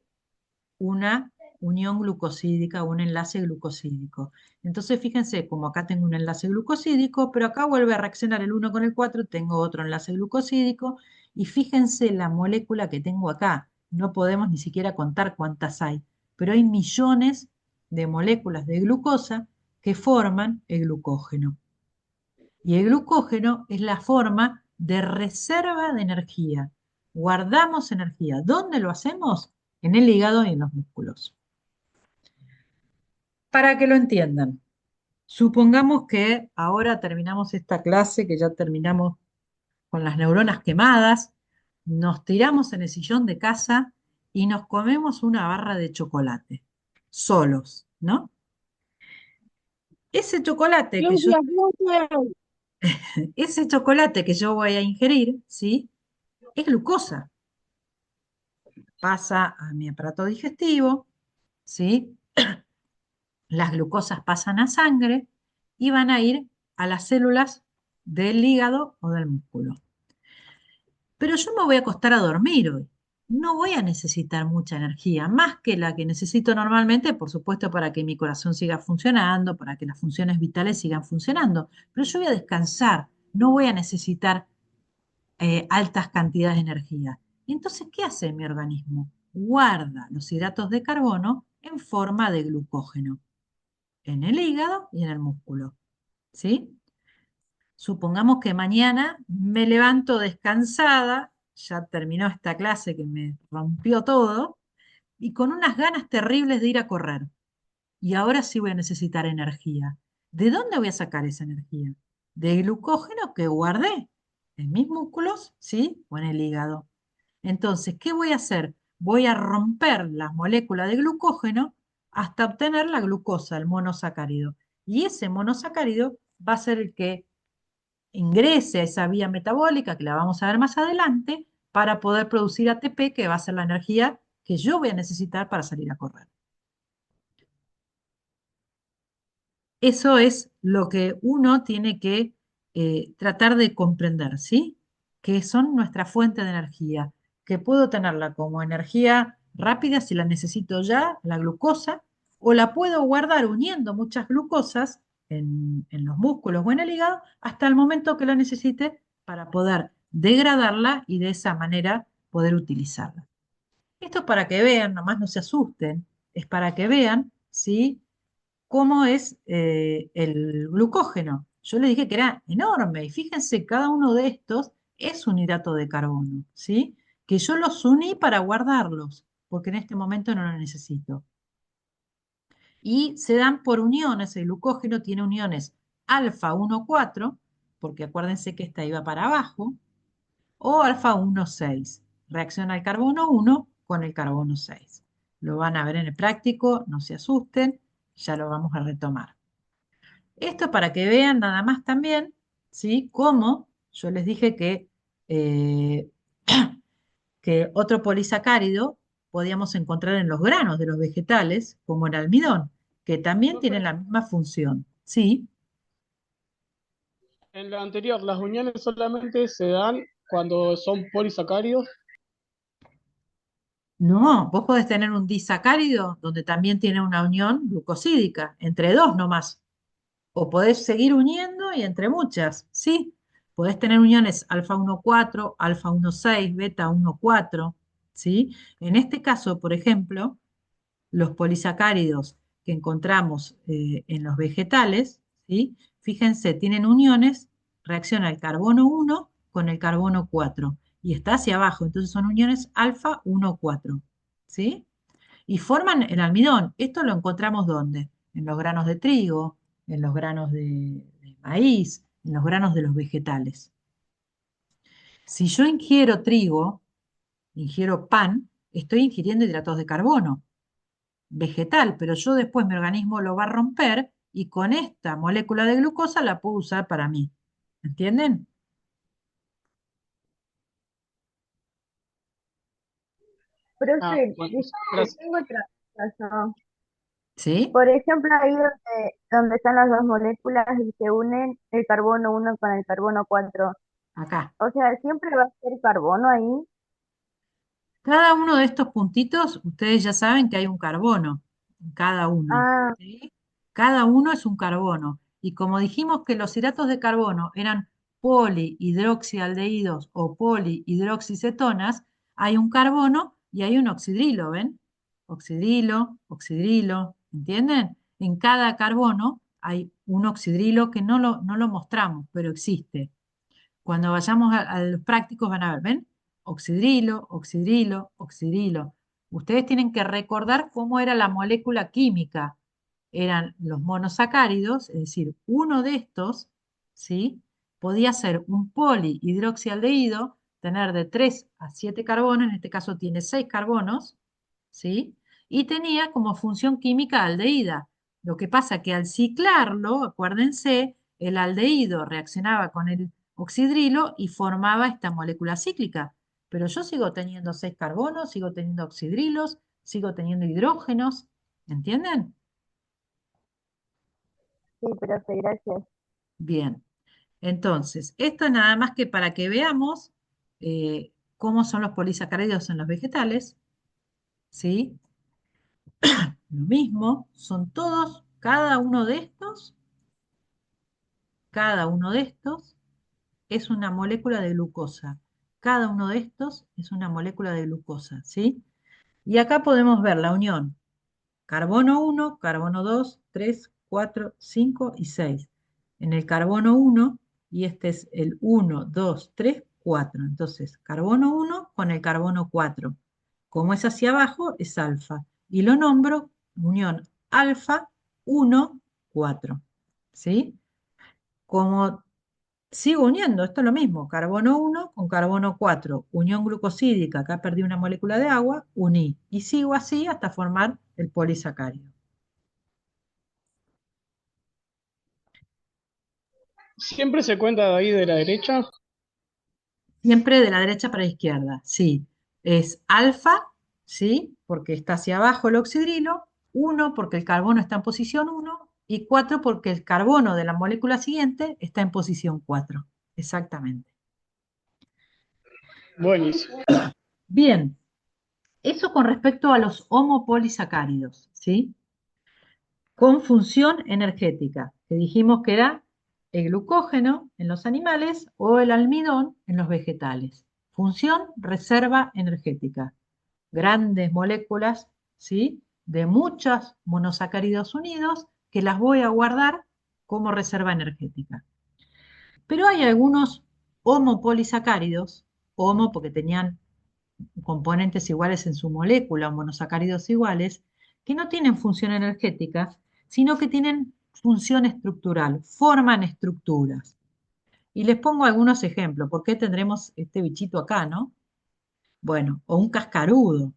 una unión glucosídica, un enlace glucosídico. Entonces, fíjense, como acá tengo un enlace glucosídico, pero acá vuelve a reaccionar el 1 con el 4, tengo otro enlace glucosídico, y fíjense la molécula que tengo acá. No podemos ni siquiera contar cuántas hay, pero hay millones de moléculas de glucosa que forman el glucógeno. Y el glucógeno es la forma de reserva de energía. Guardamos energía. ¿Dónde lo hacemos? En el hígado y en los músculos. Para que lo entiendan, supongamos que ahora terminamos esta clase, que ya terminamos con las neuronas quemadas, nos tiramos en el sillón de casa y nos comemos una barra de chocolate, solos, ¿no? Ese chocolate que yo, Lucias, lucias. ese chocolate que yo voy a ingerir, ¿sí? Es glucosa. Pasa a mi aparato digestivo, ¿sí? Las glucosas pasan a sangre y van a ir a las células del hígado o del músculo. Pero yo me voy a acostar a dormir hoy. No voy a necesitar mucha energía, más que la que necesito normalmente, por supuesto, para que mi corazón siga funcionando, para que las funciones vitales sigan funcionando. Pero yo voy a descansar, no voy a necesitar altas cantidades de energía. Entonces, ¿qué hace mi organismo? Guarda los hidratos de carbono en forma de glucógeno en el hígado y en el músculo. ¿Sí? Supongamos que mañana me levanto descansada, ya terminó esta clase que me rompió todo, y con unas ganas terribles de ir a correr. Y ahora sí voy a necesitar energía. ¿De dónde voy a sacar esa energía? De glucógeno que guardé en mis músculos, ¿sí? O en el hígado. Entonces, ¿qué voy a hacer? Voy a romper las moléculas de glucógeno hasta obtener la glucosa, el monosacárido. Y ese monosacárido va a ser el que ingrese a esa vía metabólica, que la vamos a ver más adelante, para poder producir ATP, que va a ser la energía que yo voy a necesitar para salir a correr. Eso es lo que uno tiene que tratar de comprender, ¿sí? Que son nuestra fuente de energía, que puedo tenerla como energía rápida si la necesito ya, la glucosa, o la puedo guardar uniendo muchas glucosas en los músculos o en el hígado hasta el momento que la necesite para poder degradarla y de esa manera poder utilizarla. Esto es para que vean, nomás no se asusten, es para que vean, ¿sí? Cómo es el glucógeno. Yo les dije que era enorme y fíjense, cada uno de estos es un hidrato de carbono, ¿sí? Que yo los uní para guardarlos, porque en este momento no lo necesito. Y se dan por uniones, el glucógeno tiene uniones alfa 1,4, porque acuérdense que esta iba para abajo, o alfa 1,6. Reacciona el carbono 1 con el carbono 6. Lo van a ver en el práctico, no se asusten, ya lo vamos a retomar. Esto para que vean nada más también, ¿sí? Cómo yo les dije eh, que otro polisacárido podíamos encontrar en los granos de los vegetales, como el almidón, que también tiene Profe, la misma función, ¿sí? en la anterior, las uniones solamente se dan cuando son polisacáridos. No, vos podés tener un disacárido donde también tiene una unión glucosídica, entre dos nomás. O podés seguir uniendo y entre muchas, ¿sí? Podés tener uniones alfa 1,4, alfa 1,6, beta 1,4, ¿sí? En este caso, por ejemplo, los polisacáridos que encontramos en los vegetales, ¿sí? Fíjense, tienen uniones, reacciona el carbono 1 con el carbono 4 y está hacia abajo, entonces son uniones alfa 1,4, ¿sí? Y forman el almidón. ¿Esto lo encontramos dónde? En los granos de trigo, en los granos de maíz, en los granos de los vegetales. Si yo ingiero trigo, ingiero pan, estoy ingiriendo hidratos de carbono vegetal, pero yo después mi organismo lo va a romper y con esta molécula de glucosa la puedo usar para mí. ¿Entienden? Ah, Profe, bueno, disculpe, gracias. tengo otra cosa. ¿Sí? Por ejemplo, ahí donde están las dos moléculas y se unen el carbono 1 con el carbono 4. Acá. O sea, siempre va a ser carbono ahí. Cada uno de estos puntitos, ustedes ya saben que hay un carbono. en cada uno. Ah, ¿Sí? Cada uno es un carbono. Y como dijimos que los hidratos de carbono eran polihidroxialdehídos o polihidroxicetonas, hay un carbono y hay un oxidrilo, ¿ven? Oxidrilo, oxidrilo, ¿entienden? En cada carbono hay un oxidrilo que no lo mostramos, pero existe. Cuando vayamos a los prácticos van a ver, ¿ven? Oxidrilo, oxidrilo, oxidrilo. Ustedes tienen que recordar cómo era la molécula química. Eran los monosacáridos, es decir, uno de estos, ¿sí? Podía ser un polihidroxialdehído, tener de 3 a 7 carbonos, en este caso tiene 6 carbonos, ¿sí? Y tenía como función química aldehída. Lo que pasa que al ciclarlo, acuérdense, el aldehído reaccionaba con el oxidrilo y formaba esta molécula cíclica. Pero yo sigo teniendo 6 carbonos, sigo teniendo oxidrilos, sigo teniendo hidrógenos, ¿entienden? sí, profe, gracias. Bien. Entonces, esto es nada más que para que veamos cómo son los polisacáridos en los vegetales, ¿sí? Lo mismo, son todos, cada uno de estos es una molécula de glucosa. Cada uno de estos es una molécula de glucosa, ¿sí? Y acá podemos ver la unión carbono 1, carbono 2, 3, 4, 5 y 6. En el carbono 1, y este es el 1, 2, 3, 4. Entonces, carbono 1 con el carbono 4. Como es hacia abajo, es alfa. Y lo nombro unión alfa 1, 4. ¿Sí? Como sigo uniendo, esto es lo mismo, carbono 1 con carbono 4, unión glucosídica, acá perdí una molécula de agua, uní. Y sigo así hasta formar el polisacárido. Siempre se cuenta de ahí de la derecha. Siempre de la derecha para la izquierda, sí. Es alfa, ¿sí? Porque está hacia abajo el oxidrilo, 1 porque el carbono está en posición 1 y 4 porque el carbono de la molécula siguiente está en posición 4. Exactamente. Buenísimo. Bien, eso con respecto a los homopolisacáridos, ¿sí? Con función energética, que dijimos que era el glucógeno en los animales o el almidón en los vegetales. Función, reserva energética. Grandes moléculas, ¿sí? De muchos monosacáridos unidos que las voy a guardar como reserva energética. Pero hay algunos homopolisacáridos, homo porque tenían componentes iguales en su molécula o monosacáridos iguales, que no tienen función energética, sino que tienen función estructural, forman estructuras. Y les pongo algunos ejemplos. ¿Por qué tendremos este bichito acá, no? Bueno, o un cascarudo,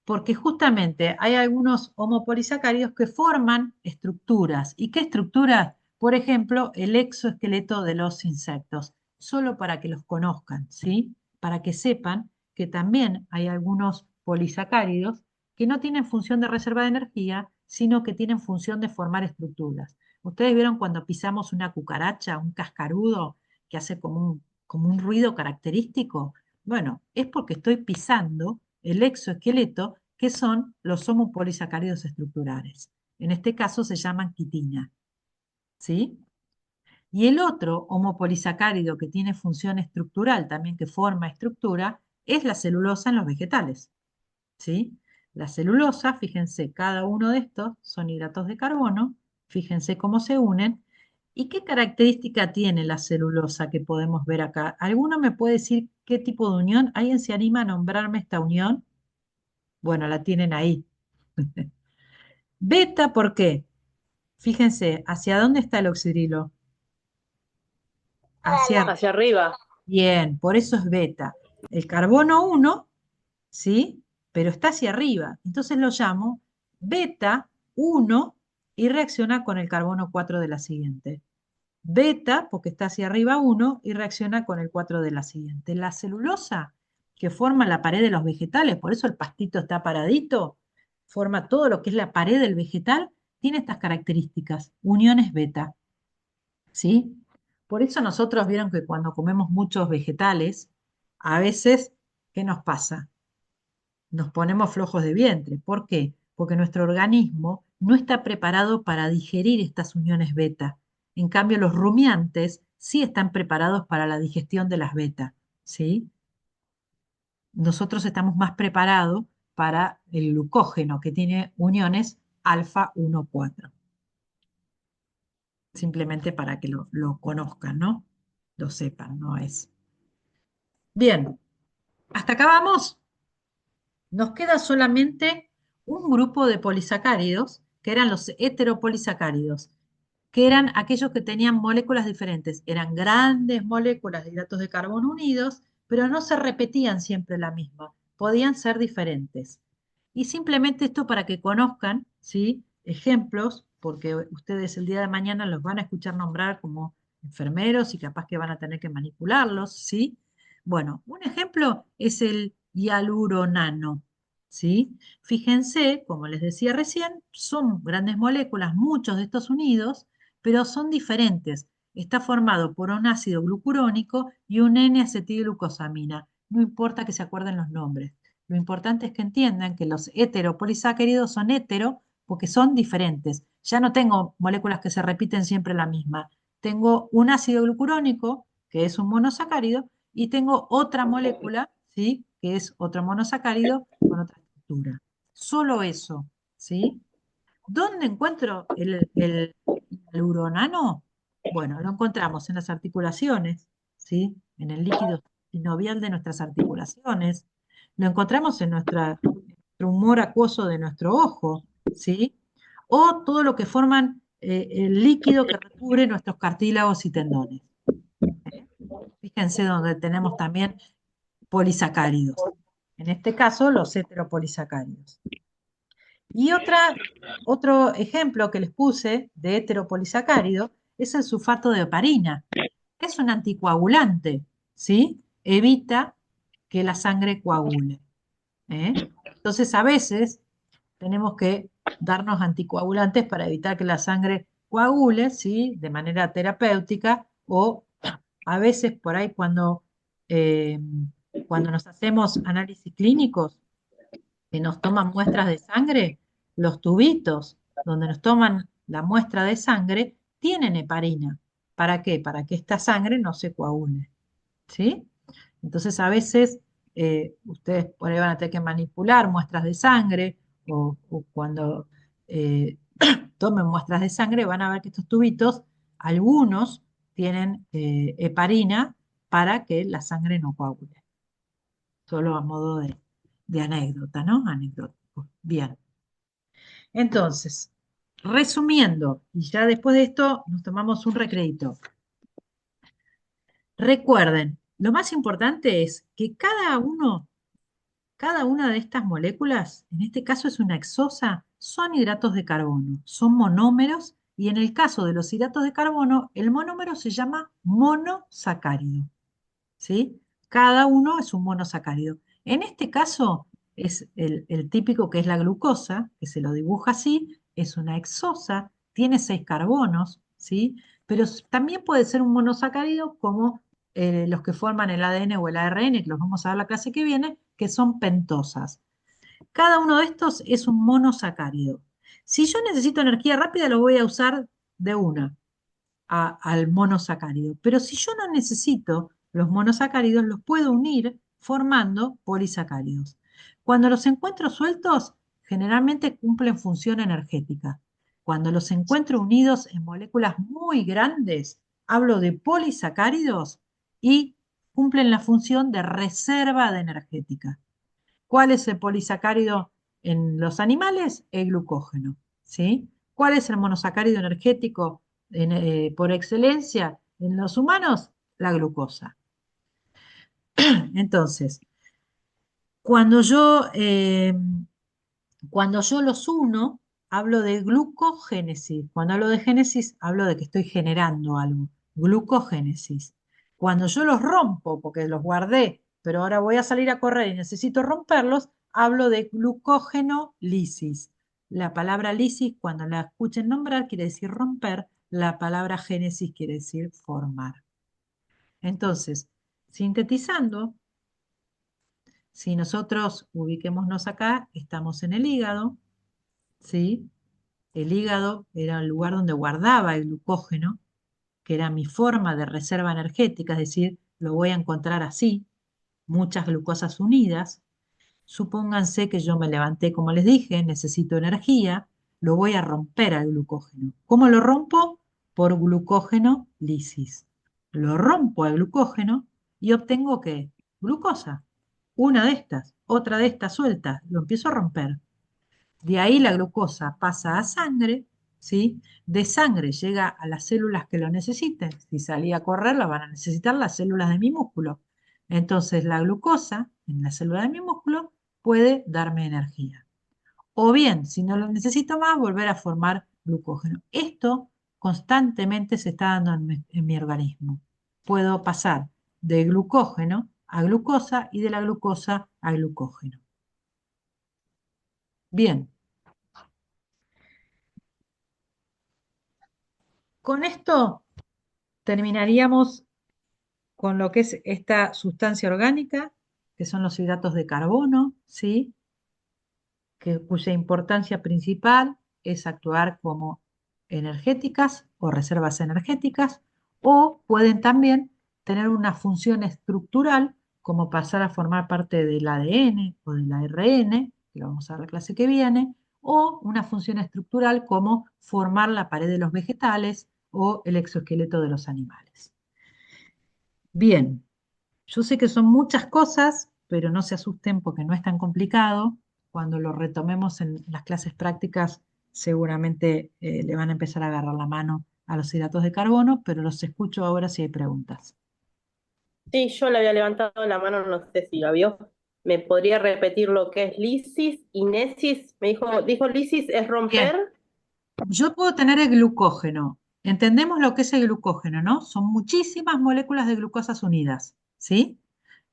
porque justamente hay algunos homopolisacáridos que forman estructuras. ¿Y qué estructuras? Por ejemplo, el exoesqueleto de los insectos, solo para que los conozcan, ¿sí? Para que sepan que también hay algunos polisacáridos que no tienen función de reserva de energía, sino que tienen función de formar estructuras. ¿Ustedes vieron cuando pisamos una cucaracha, un cascarudo, que hace como un ruido característico? Bueno, es porque estoy pisando el exoesqueleto, que son los homopolisacáridos estructurales. En este caso se llaman quitina, ¿sí? Y el otro homopolisacárido que tiene función estructural, también que forma estructura, es la celulosa en los vegetales, ¿sí? La celulosa, fíjense, cada uno de estos son hidratos de carbono, fíjense cómo se unen. ¿Y qué característica tiene la celulosa que podemos ver acá? ¿Alguno me puede decir qué tipo de unión? ¿Alguien se anima a nombrarme esta unión? Bueno, la tienen ahí. Beta, ¿por qué? Fíjense, ¿hacia dónde está el oxidrilo? Hacia... Hacia arriba. Bien, por eso es beta. El carbono 1, ¿sí? Pero está hacia arriba. Entonces lo llamo beta 1 y reacciona con el carbono 4 de la siguiente. Beta, porque está hacia arriba 1 y reacciona con el 4 de la siguiente. La celulosa que forma la pared de los vegetales, por eso el pastito está paradito, forma todo lo que es la pared del vegetal, tiene estas características, uniones beta, ¿sí? Por eso nosotros vieron que cuando comemos muchos vegetales, a veces, ¿qué nos pasa? Nos ponemos flojos de vientre. ¿Por qué? porque nuestro organismo no está preparado para digerir estas uniones beta. En cambio, los rumiantes sí están preparados para la digestión de las beta, ¿sí? Nosotros estamos más preparados para el glucógeno, que tiene uniones alfa 1,4. Simplemente para que lo conozcan, ¿no? Lo sepan, no es. Bien, hasta acá vamos. Nos queda solamente un grupo de polisacáridos, que eran los heteropolisacáridos, que eran aquellos que tenían moléculas diferentes. Eran grandes moléculas de hidratos de carbono unidos, pero no se repetían siempre la misma, podían ser diferentes. Y simplemente esto para que conozcan, ¿sí? Ejemplos, porque ustedes el día de mañana los van a escuchar nombrar como enfermeros y capaz que van a tener que manipularlos, ¿sí? Bueno, un ejemplo es el hialuronano, ¿sí? Fíjense, como les decía recién, son grandes moléculas, muchos de estos unidos, pero son diferentes. Está formado por un ácido glucurónico y un N-acetilglucosamina. No importa que se acuerden los nombres. Lo importante es que entiendan que los heteropolisacáridos son hetero porque son diferentes. Ya no tengo moléculas que se repiten siempre la misma. Tengo un ácido glucurónico, que es un monosacárido, y tengo otra molécula, ¿sí? Que es otro monosacárido con otra estructura. Solo eso, ¿sí? ¿Dónde encuentro el hialuronano? Bueno, lo encontramos en las articulaciones, ¿sí? En el líquido sinovial de nuestras articulaciones. Lo encontramos en nuestro humor acuoso de nuestro ojo, ¿sí? O todo lo que forman el líquido que recubre nuestros cartílagos y tendones. ¿Eh? Fíjense donde tenemos también polisacáridos. En este caso, los heteropolisacáridos. Y otro ejemplo que les puse de heteropolisacárido es el sulfato de heparina, que es un anticoagulante, ¿sí? Evita que la sangre coagule. ¿Eh? Entonces, a veces tenemos que darnos anticoagulantes para evitar que la sangre coagule, ¿sí? De manera terapéutica, o a veces por ahí eh, cuando nos hacemos análisis clínicos, que nos toman muestras de sangre, los tubitos donde nos toman la muestra de sangre tienen heparina. ¿Para qué? Para que esta sangre no se coagule. ¿Sí? Entonces a veces ustedes por ahí van a tener que manipular muestras de sangre o cuando eh, tomen muestras de sangre van a ver que estos tubitos, algunos tienen heparina para que la sangre no coagule. Solo a modo de anécdota, ¿no? Anecdótico. Bien. Entonces, resumiendo, y ya después de esto nos tomamos un recreito. Recuerden, lo más importante es que cada una de estas moléculas, en este caso es una hexosa, son hidratos de carbono, son monómeros y en el caso de los hidratos de carbono, el monómero se llama monosacárido. ¿Sí? Cada uno es un monosacárido. En este caso es el típico que es la glucosa, que se lo dibuja así, es una hexosa, tiene 6 carbonos, ¿sí? Pero también puede ser un monosacárido como los que forman el ADN o el ARN, que los vamos a ver la clase que viene, que son pentosas. Cada uno de estos es un monosacárido. Si yo necesito energía rápida, lo voy a usar de una al monosacárido. Pero si yo no necesito los monosacáridos, los puedo unir formando polisacáridos. Cuando los encuentro sueltos, generalmente cumplen función energética. Cuando los encuentro unidos en moléculas muy grandes, hablo de polisacáridos y cumplen la función de reserva de energética. ¿Cuál es el polisacárido en los animales? El glucógeno, ¿sí? ¿Cuál es el monosacárido energético por excelencia en los humanos? La glucosa. Entonces, cuando yo, eh, cuando yo los uno, hablo de glucogénesis. Cuando hablo de génesis, hablo de que estoy generando algo. Glucogénesis. Cuando yo los rompo, porque los guardé, pero ahora voy a salir a correr y necesito romperlos, hablo de glucógeno-lisis. La palabra lisis, cuando la escuchen nombrar, quiere decir romper. La palabra génesis quiere decir formar. Entonces, sintetizando, si nosotros ubiquémonos acá, estamos en el hígado, ¿sí? El hígado era el lugar donde guardaba el glucógeno, que era mi forma de reserva energética, es decir, lo voy a encontrar así, muchas glucosas unidas. Supónganse que yo me levanté, como les dije, necesito energía, lo voy a romper al glucógeno. ¿Cómo lo rompo? Por glucógeno lisis. Lo rompo al glucógeno y obtengo ¿qué? Glucosa. Una de estas, otra de estas sueltas, lo empiezo a romper. De ahí la glucosa pasa a sangre, ¿sí? De sangre llega a las células que lo necesiten. Si salí a correr, la van a necesitar las células de mi músculo. Entonces, la glucosa en la célula de mi músculo puede darme energía. O bien, si no lo necesito más, volver a formar glucógeno. Esto constantemente se está dando en mi organismo. Puedo pasar de glucógeno a glucosa y de la glucosa a glucógeno. Bien, con esto terminaríamos con lo que es esta sustancia orgánica, que son los hidratos de carbono, ¿sí? Cuya importancia principal es actuar como energéticas o reservas energéticas, o pueden también tener una función estructural, como pasar a formar parte del ADN o del ARN, que lo vamos a ver la clase que viene, o una función estructural como formar la pared de los vegetales o el exoesqueleto de los animales. Bien, yo sé que son muchas cosas, pero no se asusten porque no es tan complicado. Cuando lo retomemos en las clases prácticas, seguramente le van a empezar a agarrar la mano a los hidratos de carbono, pero los escucho ahora si hay preguntas. Sí, yo le había levantado la mano, no sé si la vio. ¿Me podría repetir lo que es lisis y nesis? Dijo lisis es Bien, romper. yo puedo tener el glucógeno. Entendemos lo que es el glucógeno, ¿no? Son muchísimas moléculas de glucosas unidas, ¿sí?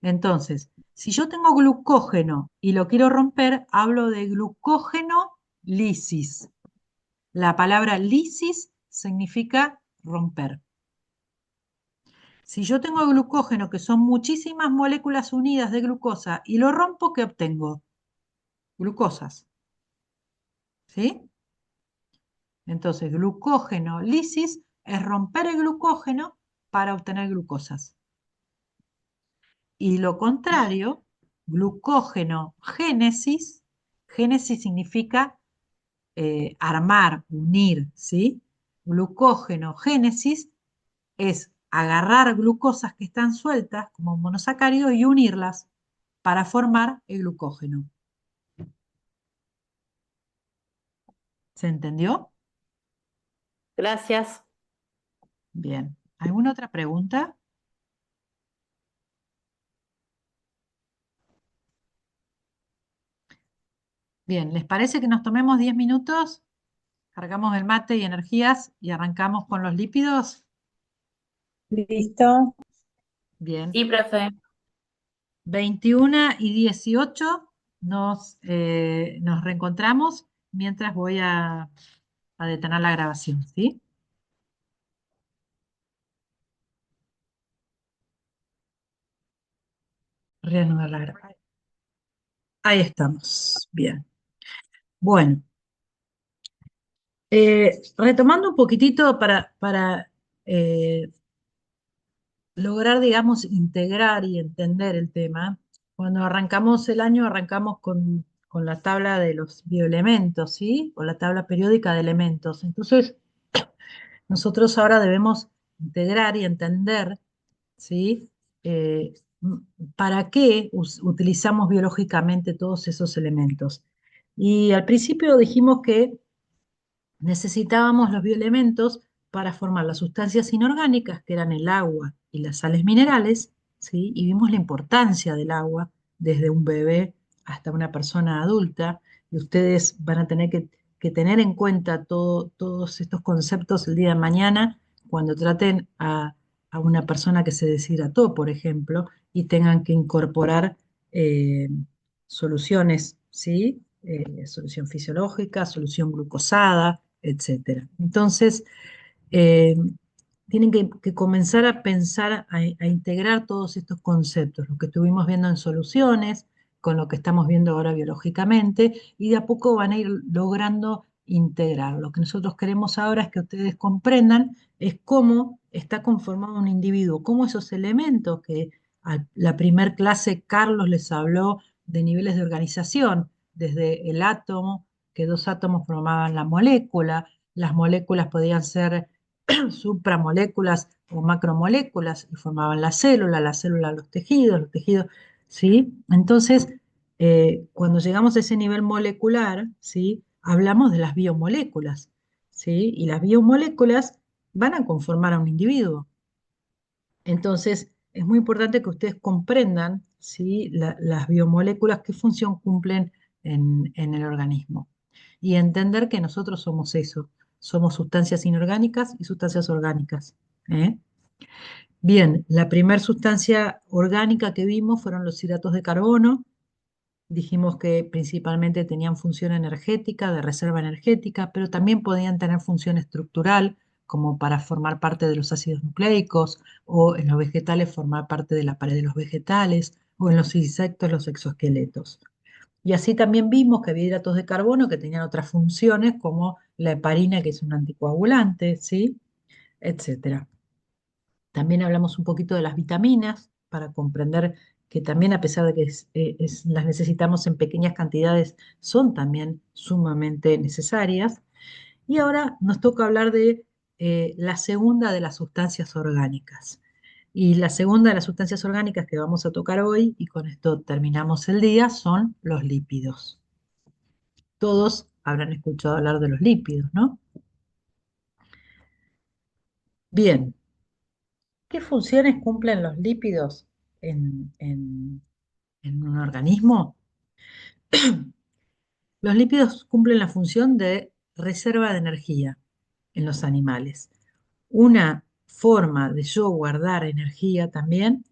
Entonces, si yo tengo glucógeno y lo quiero romper, hablo de glucógeno lisis. La palabra lisis significa romper. Si yo tengo glucógeno, que son muchísimas moléculas unidas de glucosa, y lo rompo, ¿qué obtengo? Glucosas. ¿Sí? Entonces, glucógeno lisis es romper el glucógeno para obtener glucosas. Y lo contrario, glucógeno génesis, génesis significa armar, unir, ¿sí? Glucógeno génesis es agarrar glucosas que están sueltas como monosacáridos y unirlas para formar el glucógeno. ¿Se entendió? Gracias. Bien. ¿Alguna otra pregunta? Bien, ¿les parece que nos tomemos 10 minutos? Cargamos el mate y energías y arrancamos con los lípidos. Listo. Bien. Sí, profe. 21:18 nos reencontramos mientras voy a detener la grabación, ¿sí? Reanudar la grabación. Ahí estamos. Bien. Bueno, retomando un poquitito para lograr, digamos, integrar y entender el tema. Cuando arrancamos el año, arrancamos con la tabla de los bioelementos, ¿sí? O la tabla periódica de elementos. Entonces, nosotros ahora debemos integrar y entender, ¿sí? ¿Para qué utilizamos biológicamente todos esos elementos? Y al principio dijimos que necesitábamos los bioelementos para formar las sustancias inorgánicas, que eran el agua y las sales minerales, ¿sí? Y vimos la importancia del agua desde un bebé hasta una persona adulta, y ustedes van a tener que tener en cuenta todos estos conceptos el día de mañana cuando traten a una persona que se deshidrató, por ejemplo, y tengan que incorporar eh, soluciones, ¿sí? Solución fisiológica, solución glucosada, etcétera. Entonces, eh, tienen que comenzar a pensar, a integrar todos estos conceptos, lo que estuvimos viendo en soluciones, con lo que estamos viendo ahora biológicamente y de a poco van a ir logrando integrar. Lo que nosotros queremos ahora es que ustedes comprendan es cómo está conformado un individuo, cómo esos elementos que a la primer clase Carlos les habló de niveles de organización, desde el átomo, que dos átomos formaban la molécula, las moléculas podían ser supramoléculas o macromoléculas y formaban la célula los tejidos, ¿sí? Entonces, cuando llegamos a ese nivel molecular, ¿sí? Hablamos de las biomoléculas, ¿sí? Y las biomoléculas van a conformar a un individuo. Entonces, es muy importante que ustedes comprendan, ¿sí? Las biomoléculas, qué función cumplen en el organismo. Y entender que nosotros somos eso, somos sustancias inorgánicas y sustancias orgánicas. ¿Eh? Bien, la primera sustancia orgánica que vimos fueron los hidratos de carbono. Dijimos que principalmente tenían función energética, de reserva energética, pero también podían tener función estructural, como para formar parte de los ácidos nucleicos, o en los vegetales formar parte de la pared de los vegetales, o en los insectos los exoesqueletos. Y así también vimos que había hidratos de carbono que tenían otras funciones, como la heparina, que es un anticoagulante, ¿sí? Etcétera. También hablamos un poquito de las vitaminas para comprender que también a pesar de que las necesitamos en pequeñas cantidades, son también sumamente necesarias. Y ahora nos toca hablar de la segunda de las sustancias orgánicas. Y la segunda de las sustancias orgánicas que vamos a tocar hoy, y con esto terminamos el día, son los lípidos. Todos habrán escuchado hablar de los lípidos, ¿no? Bien, ¿qué funciones cumplen los lípidos en un organismo? Los lípidos cumplen la función de reserva de energía en los animales. Una forma de yo guardar energía también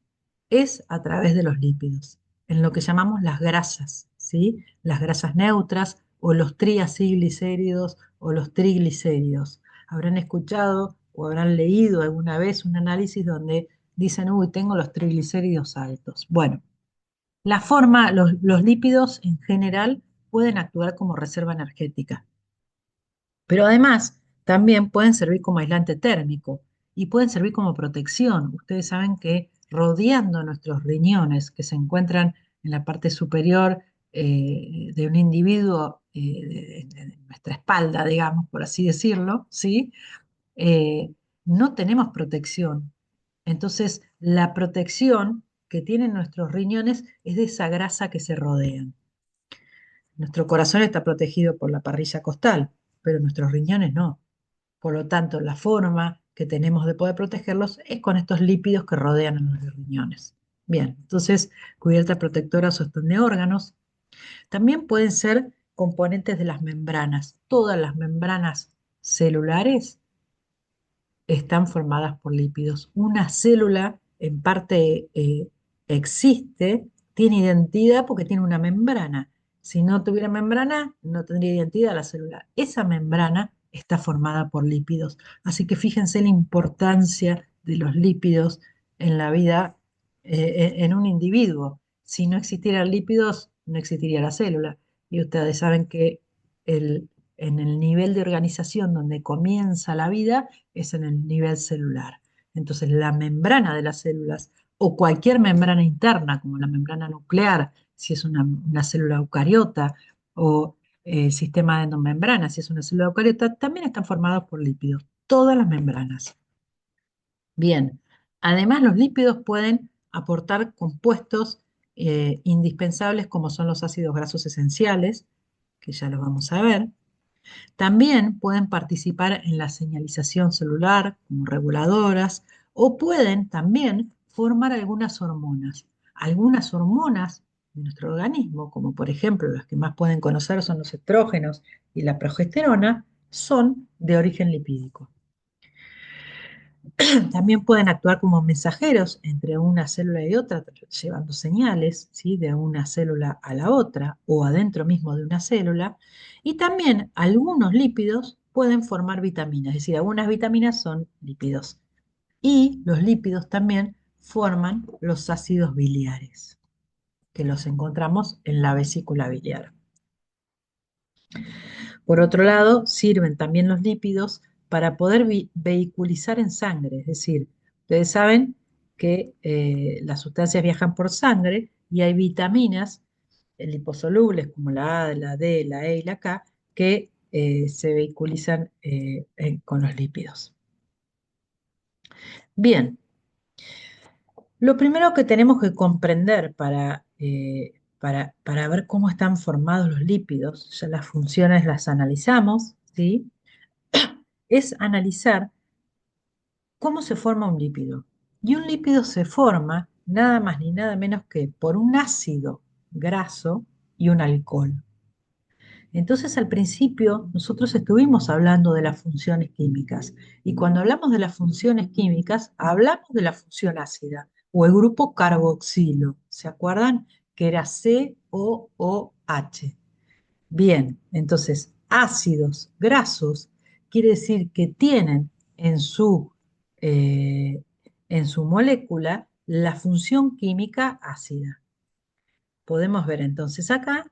es a través de los lípidos, en lo que llamamos las grasas, ¿sí? Las grasas neutras o los triacilglicéridos o los triglicéridos. Habrán escuchado o habrán leído alguna vez un análisis donde dicen, uy, tengo los triglicéridos altos. Bueno, los lípidos en general pueden actuar como reserva energética, pero además también pueden servir como aislante térmico y pueden servir como protección. Ustedes saben que rodeando nuestros riñones, que se encuentran en la parte superior de un individuo, de nuestra espalda, digamos, por así decirlo, ¿sí? Eh, no tenemos protección. Entonces, la protección que tienen nuestros riñones es de esa grasa que se rodean. Nuestro corazón está protegido por la parrilla costal, pero nuestros riñones no. Por lo tanto, la forma que tenemos de poder protegerlos es con estos lípidos que rodean a los riñones. Bien, entonces, cubierta protectora o sostén de órganos. También pueden ser componentes de las membranas. Todas las membranas celulares están formadas por lípidos. Una célula en parte existe, tiene identidad porque tiene una membrana. Si no tuviera membrana, no tendría identidad la célula. Esa membrana está formada por lípidos. Así que fíjense la importancia de los lípidos en la vida, en un individuo. Si no existieran lípidos, no existiría la célula. Y ustedes saben que en el nivel de organización donde comienza la vida, es en el nivel celular. Entonces, la membrana de las células o cualquier membrana interna, como la membrana nuclear, si es una célula eucariota, o el sistema de endomembrana, si es una célula eucariota, también están formados por lípidos, todas las membranas. Bien, además los lípidos pueden aportar compuestos indispensables como son los ácidos grasos esenciales, que ya los vamos a ver. También pueden participar en la señalización celular como reguladoras o pueden también formar algunas hormonas. Algunas hormonas de nuestro organismo, como por ejemplo las que más pueden conocer son los estrógenos y la progesterona, son de origen lipídico. También pueden actuar como mensajeros entre una célula y otra, llevando señales, ¿sí? De una célula a la otra o adentro mismo de una célula. Y también algunos lípidos pueden formar vitaminas, es decir, algunas vitaminas son lípidos. Y los lípidos también forman los ácidos biliares. que los encontramos en la vesícula biliar. Por otro lado, sirven también los lípidos para poder vehiculizar en sangre, es decir, ustedes saben que las sustancias viajan por sangre y hay vitaminas liposolubles como la A, la D, la E y la K que se vehiculizan con los lípidos. Bien, lo primero que tenemos que comprender para ver cómo están formados los lípidos, ya las funciones las analizamos, ¿sí? Es analizar cómo se forma un lípido. Y un lípido se forma nada más ni nada menos que por un ácido graso y un alcohol. Entonces, al principio, nosotros estuvimos hablando de las funciones químicas. Y cuando hablamos de las funciones químicas, hablamos de la función ácida o el grupo carboxilo. ¿Se acuerdan? Que era COOH. Bien, entonces, ácidos grasos quiere decir que tienen en su, eh, en su molécula la función química ácida. Podemos ver entonces acá,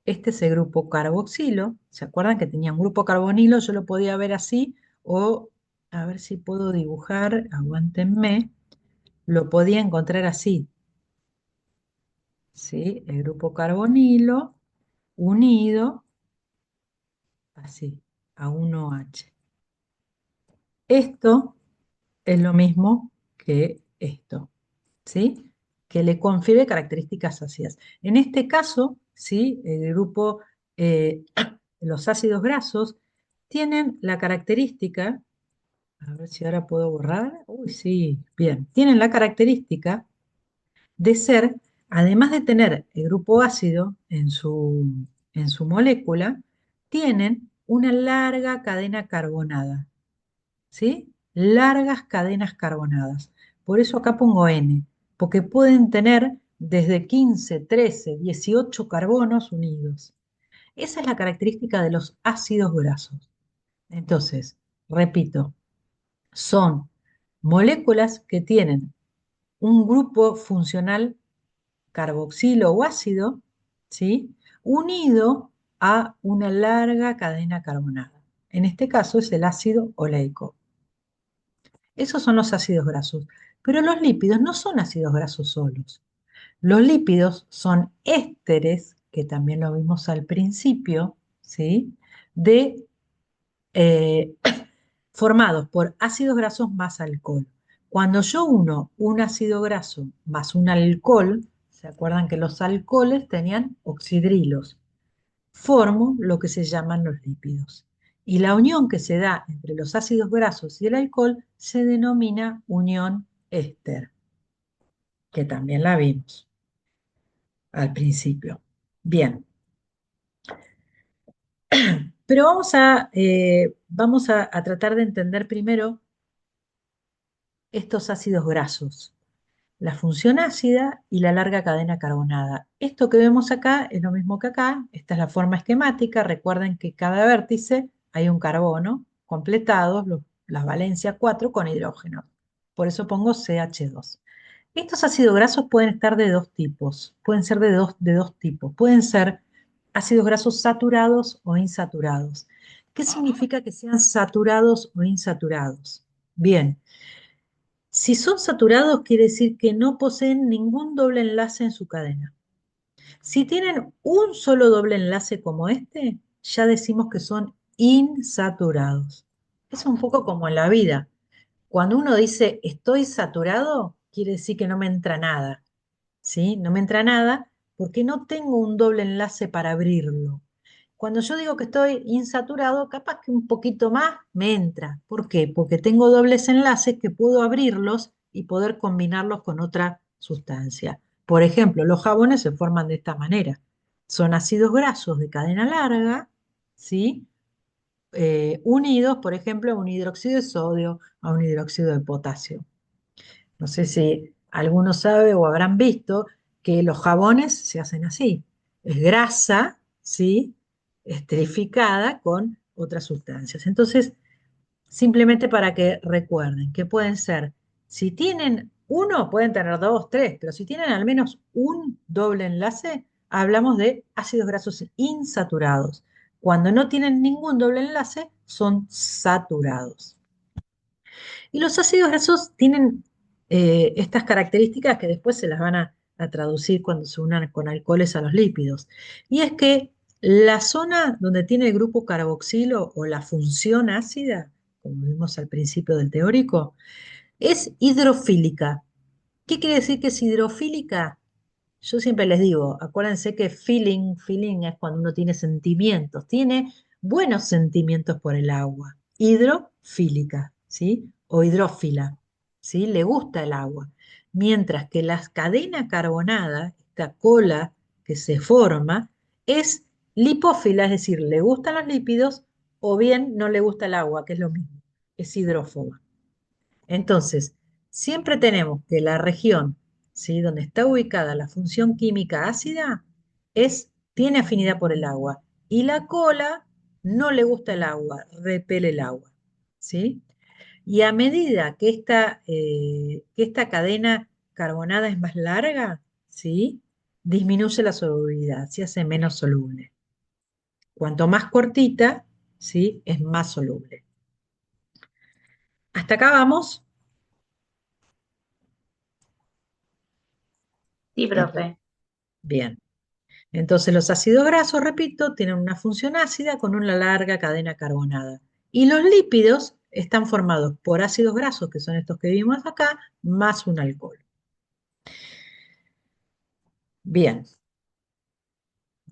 este es el grupo carboxilo. ¿Se acuerdan que tenía un grupo carbonilo? Yo lo podía ver así, o a ver si puedo dibujar, aguántenme, lo podía encontrar así, ¿sí? El grupo carbonilo unido, así, a 1H. Esto es lo mismo que esto, ¿sí? Que le confiere características ácidas. En este caso, ¿sí? El grupo, los ácidos grasos, tienen la característica, a ver si ahora puedo borrar, uy, sí, bien, tienen la característica de ser, además de tener el grupo ácido en su molécula, tienen una larga cadena carbonada, ¿sí? Largas cadenas carbonadas. Por eso acá pongo N, porque pueden tener desde 15, 13, 18 carbonos unidos. Esa es la característica de los ácidos grasos. Entonces, repito, son moléculas que tienen un grupo funcional carboxilo o ácido, ¿sí? Unido a una larga cadena carbonada. En este caso es el ácido oleico. Esos son los ácidos grasos. Pero los lípidos no son ácidos grasos solos. Los lípidos son ésteres, que también lo vimos al principio, ¿sí? De, eh, formados por ácidos grasos más alcohol. Cuando yo uno un ácido graso más un alcohol, ¿se acuerdan que los alcoholes tenían oxidrilos? Formo lo que se llaman los lípidos. Y la unión que se da entre los ácidos grasos y el alcohol se denomina unión éster, que también la vimos al principio. Bien, pero vamos a tratar de entender primero estos ácidos grasos, la función ácida y la larga cadena carbonada. Esto que vemos acá es lo mismo que acá, esta es la forma esquemática, recuerden que cada vértice hay un carbono completados, las valencias 4 con hidrógeno. Por eso pongo CH2. Estos ácidos grasos pueden estar de dos tipos, pueden ser de dos tipos, pueden ser ácidos grasos saturados o insaturados. ¿Qué significa que sean saturados o insaturados? Bien, si son saturados, quiere decir que no poseen ningún doble enlace en su cadena. Si tienen un solo doble enlace como este, ya decimos que son insaturados. Es un poco como en la vida. Cuando uno dice estoy saturado, quiere decir que no me entra nada. ¿Sí? No me entra nada porque no tengo un doble enlace para abrirlo. Cuando yo digo que estoy insaturado, capaz que un poquito más me entra. ¿Por qué? Porque tengo dobles enlaces que puedo abrirlos y poder combinarlos con otra sustancia. Por ejemplo, los jabones se forman de esta manera. Son ácidos grasos de cadena larga, ¿sí? Unidos, por ejemplo, a un hidróxido de sodio, a un hidróxido de potasio. No sé si alguno sabe o habrán visto que los jabones se hacen así. Es grasa, ¿sí? Esterificada con otras sustancias. Entonces, simplemente para que recuerden que pueden ser, si tienen Uno, pueden tener dos, tres, pero si tienen al menos un doble enlace, hablamos de ácidos grasos insaturados. Cuando no tienen ningún doble enlace, son saturados. Y los ácidos grasos tienen estas características que después se las van a traducir cuando se unan con alcoholes a los lípidos. Y es que la zona donde tiene el grupo carboxilo o la función ácida, como vimos al principio del teórico, es hidrofílica. ¿Qué quiere decir que es hidrofílica? Yo siempre les digo, acuérdense que feeling es cuando uno tiene sentimientos, tiene buenos sentimientos por el agua. Hidrofílica, ¿sí? O hidrófila, ¿sí? Le gusta el agua. Mientras que la cadena carbonada, esta cola que se forma, es lipófila, es decir, le gustan los lípidos o bien no le gusta el agua, que es lo mismo, es hidrófoba. Entonces, siempre tenemos que la región, ¿sí? Donde está ubicada la función química ácida tiene afinidad por el agua y la cola no le gusta el agua, repele el agua, ¿sí? Y a medida que esta cadena carbonada es más larga, ¿sí? Disminuye la solubilidad, se hace menos soluble. Cuanto más cortita, ¿sí? Es más soluble. Hasta acá vamos. Sí, profe. Bien. Entonces los ácidos grasos, repito, tienen una función ácida con una larga cadena carbonada. Y los lípidos están formados por ácidos grasos, que son estos que vimos acá, más un alcohol. Bien.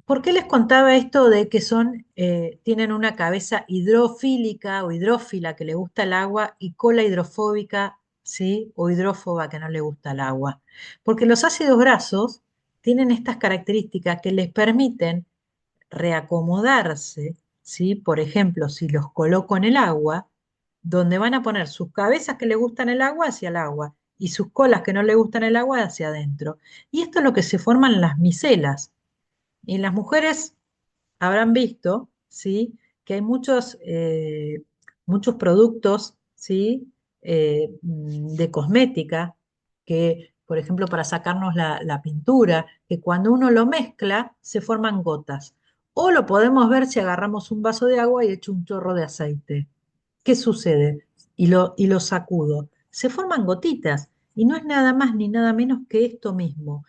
¿Por qué les contaba esto de que tienen una cabeza hidrofílica o hidrófila que le gusta el agua y cola hidrofóbica, ¿sí? O hidrófoba que no le gusta el agua? Porque los ácidos grasos tienen estas características que les permiten reacomodarse, ¿sí? Por ejemplo, si los coloco en el agua, donde van a poner sus cabezas que le gustan el agua hacia el agua y sus colas que no le gustan el agua hacia adentro. Y esto es lo que se forman las micelas. Y en las mujeres habrán visto, ¿sí? Que hay muchos productos, ¿sí? De cosmética, que, por ejemplo, para sacarnos la pintura, que cuando uno lo mezcla se forman gotas. O lo podemos ver si agarramos un vaso de agua y echo un chorro de aceite. ¿Qué sucede? Y lo sacudo. Se forman gotitas. Y no es nada más ni nada menos que esto mismo,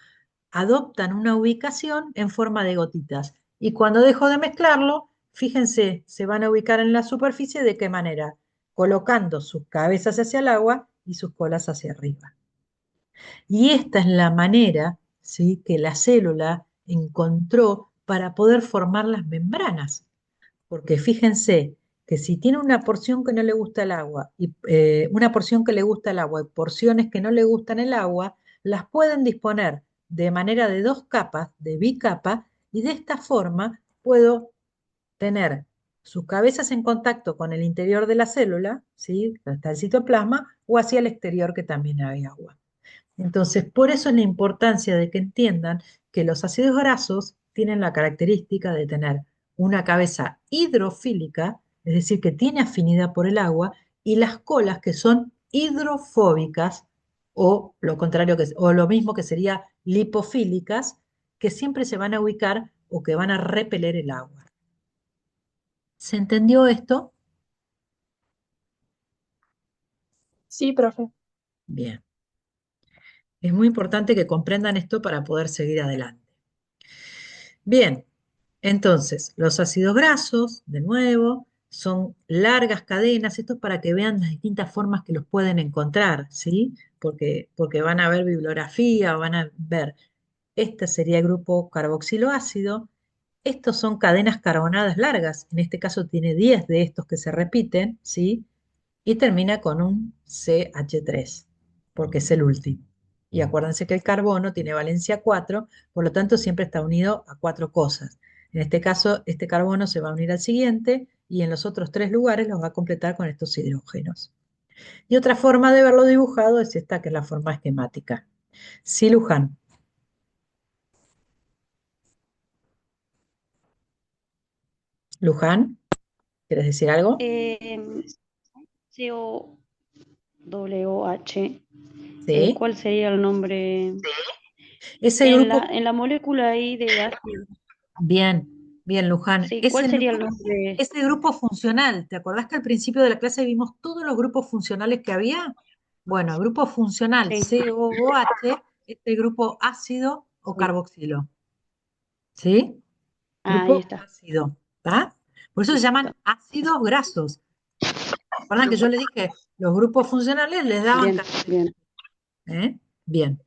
adoptan una ubicación en forma de gotitas. Y cuando dejo de mezclarlo, fíjense, se van a ubicar en la superficie de qué manera, colocando sus cabezas hacia el agua y sus colas hacia arriba. Y esta es la manera, ¿sí? Que la célula encontró para poder formar las membranas. Porque fíjense que si tiene una porción que no le gusta el agua y una porción que le gusta el agua y porciones que no le gustan el agua, las pueden disponer de manera de dos capas, de bicapa, y de esta forma puedo tener sus cabezas en contacto con el interior de la célula, ¿sí? Donde está el citoplasma, o hacia el exterior que también hay agua. Entonces, por eso es la importancia de que entiendan que los ácidos grasos tienen la característica de tener una cabeza hidrofílica, es decir, que tiene afinidad por el agua, y las colas que son hidrofóbicas, o lo contrario, o lo mismo que sería lipofílicas, que siempre se van a ubicar o que van a repeler el agua. ¿Se entendió esto? Sí, profe. Bien. Es muy importante que comprendan esto para poder seguir adelante. Bien, entonces, los ácidos grasos, de nuevo, son largas cadenas. Esto es para que vean las distintas formas que los pueden encontrar, ¿sí? Porque van a ver bibliografía, van a ver, este sería el grupo carboxiloácido. Estos son cadenas carbonadas largas. En este caso tiene 10 de estos que se repiten, ¿sí? Y termina con un CH3, porque es el último. Y acuérdense que el carbono tiene valencia 4, por lo tanto siempre está unido a 4 cosas. En este caso, este carbono se va a unir al siguiente y en los otros 3 lugares los va a completar con estos hidrógenos. Y otra forma de verlo dibujado es esta, que es la forma esquemática. Sí, Luján. Luján, ¿quieres decir algo? COWH. ¿sí? ¿Cuál sería el nombre? Ese grupo, En la molécula ahí de ácido. bien, bien, Luján. Sí, ¿cuál sería el nombre? Ese grupo funcional, ¿te acordás que al principio de la clase vimos todos los grupos funcionales que había? Bueno, el grupo funcional Sí, COOH es el grupo ácido o sí. carboxilo, ¿sí? Ah, ahí Grupo está. ácido, ¿está? Por eso se llaman Listo. ácidos grasos. ¿Recuerdan que yo le dije? Los grupos funcionales les daban Bien, bien. ¿eh? Bien.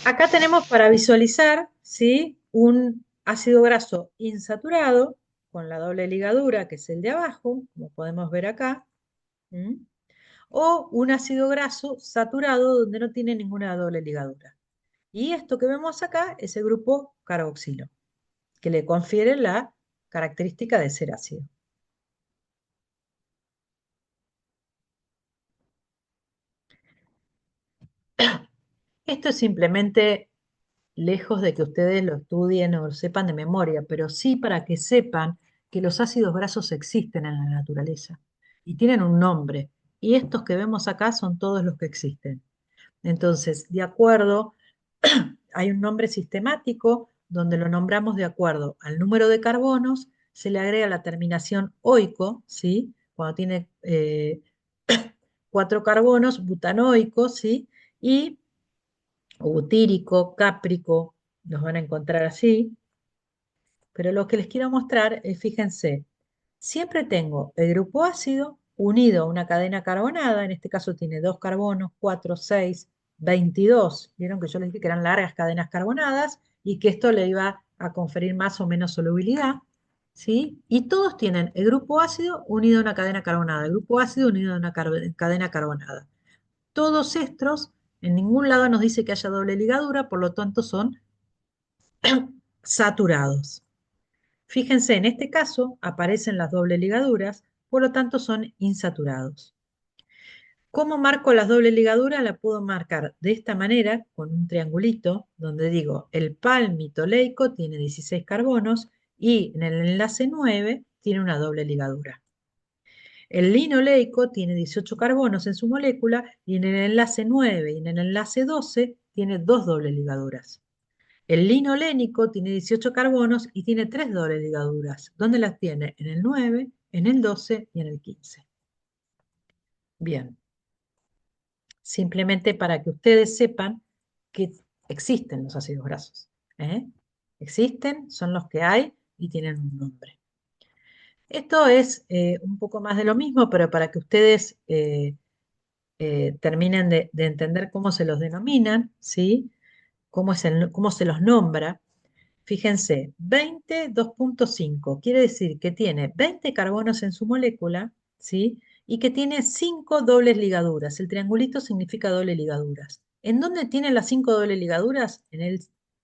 Acá tenemos para visualizar, ¿sí? Un ácido graso insaturado con la doble ligadura, que es el de abajo, como podemos ver acá, ¿m? O un ácido graso saturado donde no tiene ninguna doble ligadura. Y esto que vemos acá es el grupo carboxilo, que le confiere la característica de ser ácido. Esto es simplemente lejos de que ustedes lo estudien o lo sepan de memoria, pero sí para que sepan que los ácidos grasos existen en la naturaleza y tienen un nombre. Y estos que vemos acá son todos los que existen. Entonces, de acuerdo, hay un nombre sistemático donde lo nombramos de acuerdo al número de carbonos, se le agrega la terminación oico, ¿sí? Cuando tiene 4 carbonos, butanoico, ¿sí? Y o butírico, cáprico, los van a encontrar así. Pero lo que les quiero mostrar es, fíjense, siempre tengo el grupo ácido unido a una cadena carbonada, en este caso tiene 2 carbonos, 4, 6, 22. Vieron que yo les dije que eran largas cadenas carbonadas y que esto le iba a conferir más o menos solubilidad, ¿sí? Y todos tienen el grupo ácido unido a una cadena carbonada, el grupo ácido unido a una cadena carbonada. Todos estos, en ningún lado nos dice que haya doble ligadura, por lo tanto son saturados. Fíjense, en este caso aparecen las dobles ligaduras, por lo tanto son insaturados. ¿Cómo marco las dobles ligaduras? La puedo marcar de esta manera, con un triangulito, donde digo, el palmitoleico tiene 16 carbonos y en el enlace 9 tiene una doble ligadura. El linoleico tiene 18 carbonos en su molécula y en el enlace 9 y en el enlace 12 tiene dos dobles ligaduras. El linolénico tiene 18 carbonos y tiene tres dobles ligaduras. ¿Dónde las tiene? En el 9, en el 12 y en el 15. Bien, simplemente para que ustedes sepan que existen los ácidos grasos. ¿eh? Existen, son los que hay y tienen un nombre. Esto es un poco más de lo mismo, pero para que ustedes terminen de entender cómo se los denominan, ¿sí? Cómo se los nombra. Fíjense, 20, 2.5 quiere decir que tiene 20 carbonos en su molécula, ¿sí? Y que tiene 5 dobles ligaduras. El triangulito significa dobles ligaduras. ¿En dónde tiene las 5 dobles ligaduras? En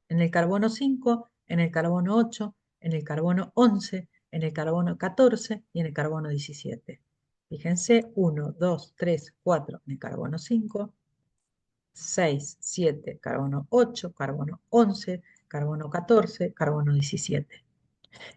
el carbono 5, en el carbono 8, en el carbono 11, en el carbono 14 y en el carbono 17. Fíjense, 1, 2, 3, 4 en el carbono 5, 6, 7, carbono 8, carbono 11, carbono 14, carbono 17.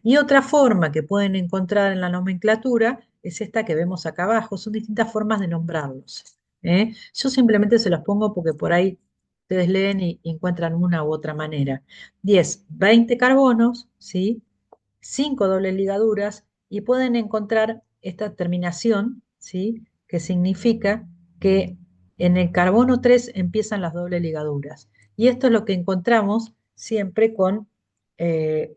Y otra forma que pueden encontrar en la nomenclatura es esta que vemos acá abajo. Son distintas formas de nombrarlos. Yo simplemente se los pongo porque por ahí ustedes leen y encuentran una u otra manera. 10, 20 carbonos, ¿sí? 5 dobles ligaduras y pueden encontrar esta terminación, ¿sí? Que significa que en el carbono 3 empiezan las dobles ligaduras. Y esto es lo que encontramos siempre con, eh,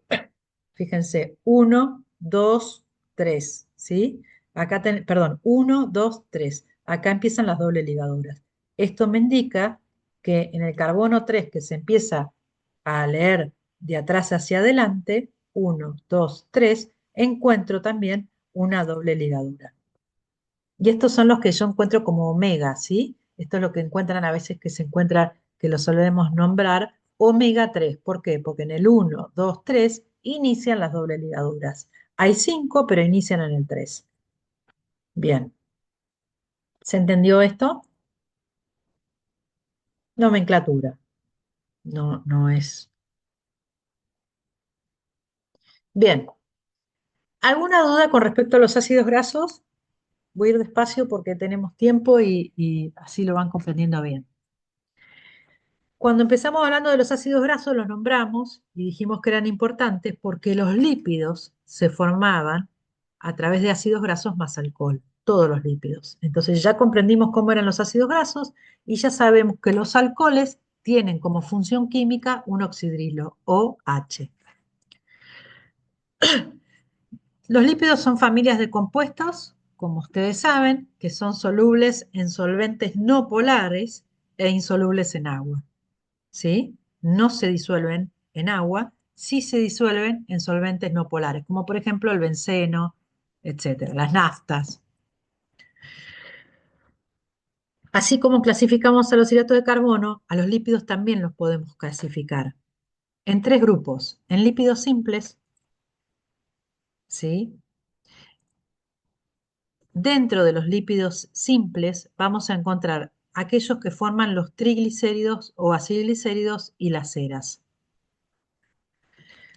fíjense, 1, 2, 3, ¿sí? Acá, perdón, 1, 2, 3. Acá empiezan las dobles ligaduras. Esto me indica que en el carbono 3 que se empieza a leer de atrás hacia adelante, 1, 2, 3, encuentro también una doble ligadura. Y estos son los que yo encuentro como omega, ¿sí? Esto es lo que encuentran a veces que se encuentra, que lo solemos nombrar omega 3. ¿Por qué? Porque en el 1, 2, 3 inician las dobles ligaduras. Hay 5, pero inician en el 3. Bien. ¿Se entendió esto? Nomenclatura. No, no es. Bien. ¿Alguna duda con respecto a los ácidos grasos? Voy a ir despacio porque tenemos tiempo y así lo van comprendiendo bien. Cuando empezamos hablando de los ácidos grasos, los nombramos y dijimos que eran importantes porque los lípidos se formaban a través de ácidos grasos más alcohol, todos los lípidos. Entonces ya comprendimos cómo eran los ácidos grasos y ya sabemos que los alcoholes tienen como función química un oxidrilo, OH. Los lípidos son familias de compuestos, como ustedes saben, que son solubles en solventes no polares e insolubles en agua. ¿Sí? No se disuelven en agua, sí se disuelven en solventes no polares, como por ejemplo el benceno, etcétera, las naftas. Así como clasificamos a los hidratos de carbono, a los lípidos también los podemos clasificar en tres grupos: en lípidos simples, ¿sí? Dentro de los lípidos simples vamos a encontrar aquellos que forman los triglicéridos o acilglicéridos y las ceras.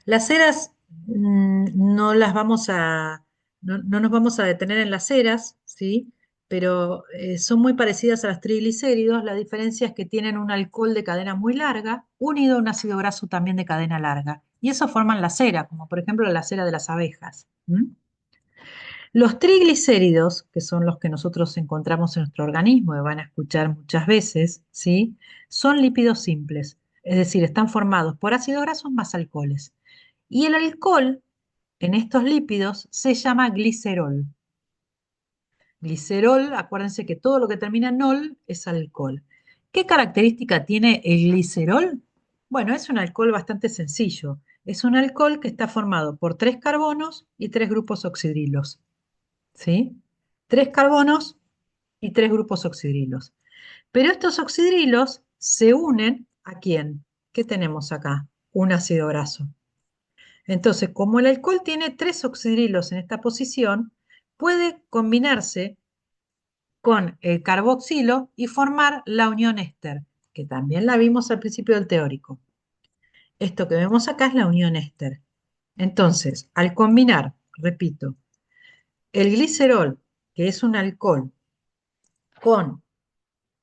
Las ceras no las vamos a, no nos vamos a detener en las ceras, ¿sí? Pero son muy parecidas a las triglicéridos. La diferencia es que tienen un alcohol de cadena muy larga, unido a un ácido graso también de cadena larga. Y eso forman la cera, como por ejemplo la cera de las abejas. Los triglicéridos, que son los que nosotros encontramos en nuestro organismo y van a escuchar muchas veces, ¿sí? Son lípidos simples, es decir, están formados por ácidos grasos más alcoholes. Y el alcohol en estos lípidos se llama glicerol. Glicerol, acuérdense que todo lo que termina en ol es alcohol. ¿Qué característica tiene el glicerol? Bueno, es un alcohol bastante sencillo. Es un alcohol que está formado por 3 carbonos y 3 grupos oxidrilos. ¿Sí? 3 carbonos y 3 grupos oxidrilos. Pero estos oxidrilos se unen ¿a quién? ¿Qué tenemos acá? Un ácido graso. Entonces, como el alcohol tiene 3 oxidrilos en esta posición, puede combinarse con el carboxilo y formar la unión éster, que también la vimos al principio del teórico. Esto que vemos acá es la unión éster. Entonces, al combinar, repito, el glicerol, que es un alcohol, con,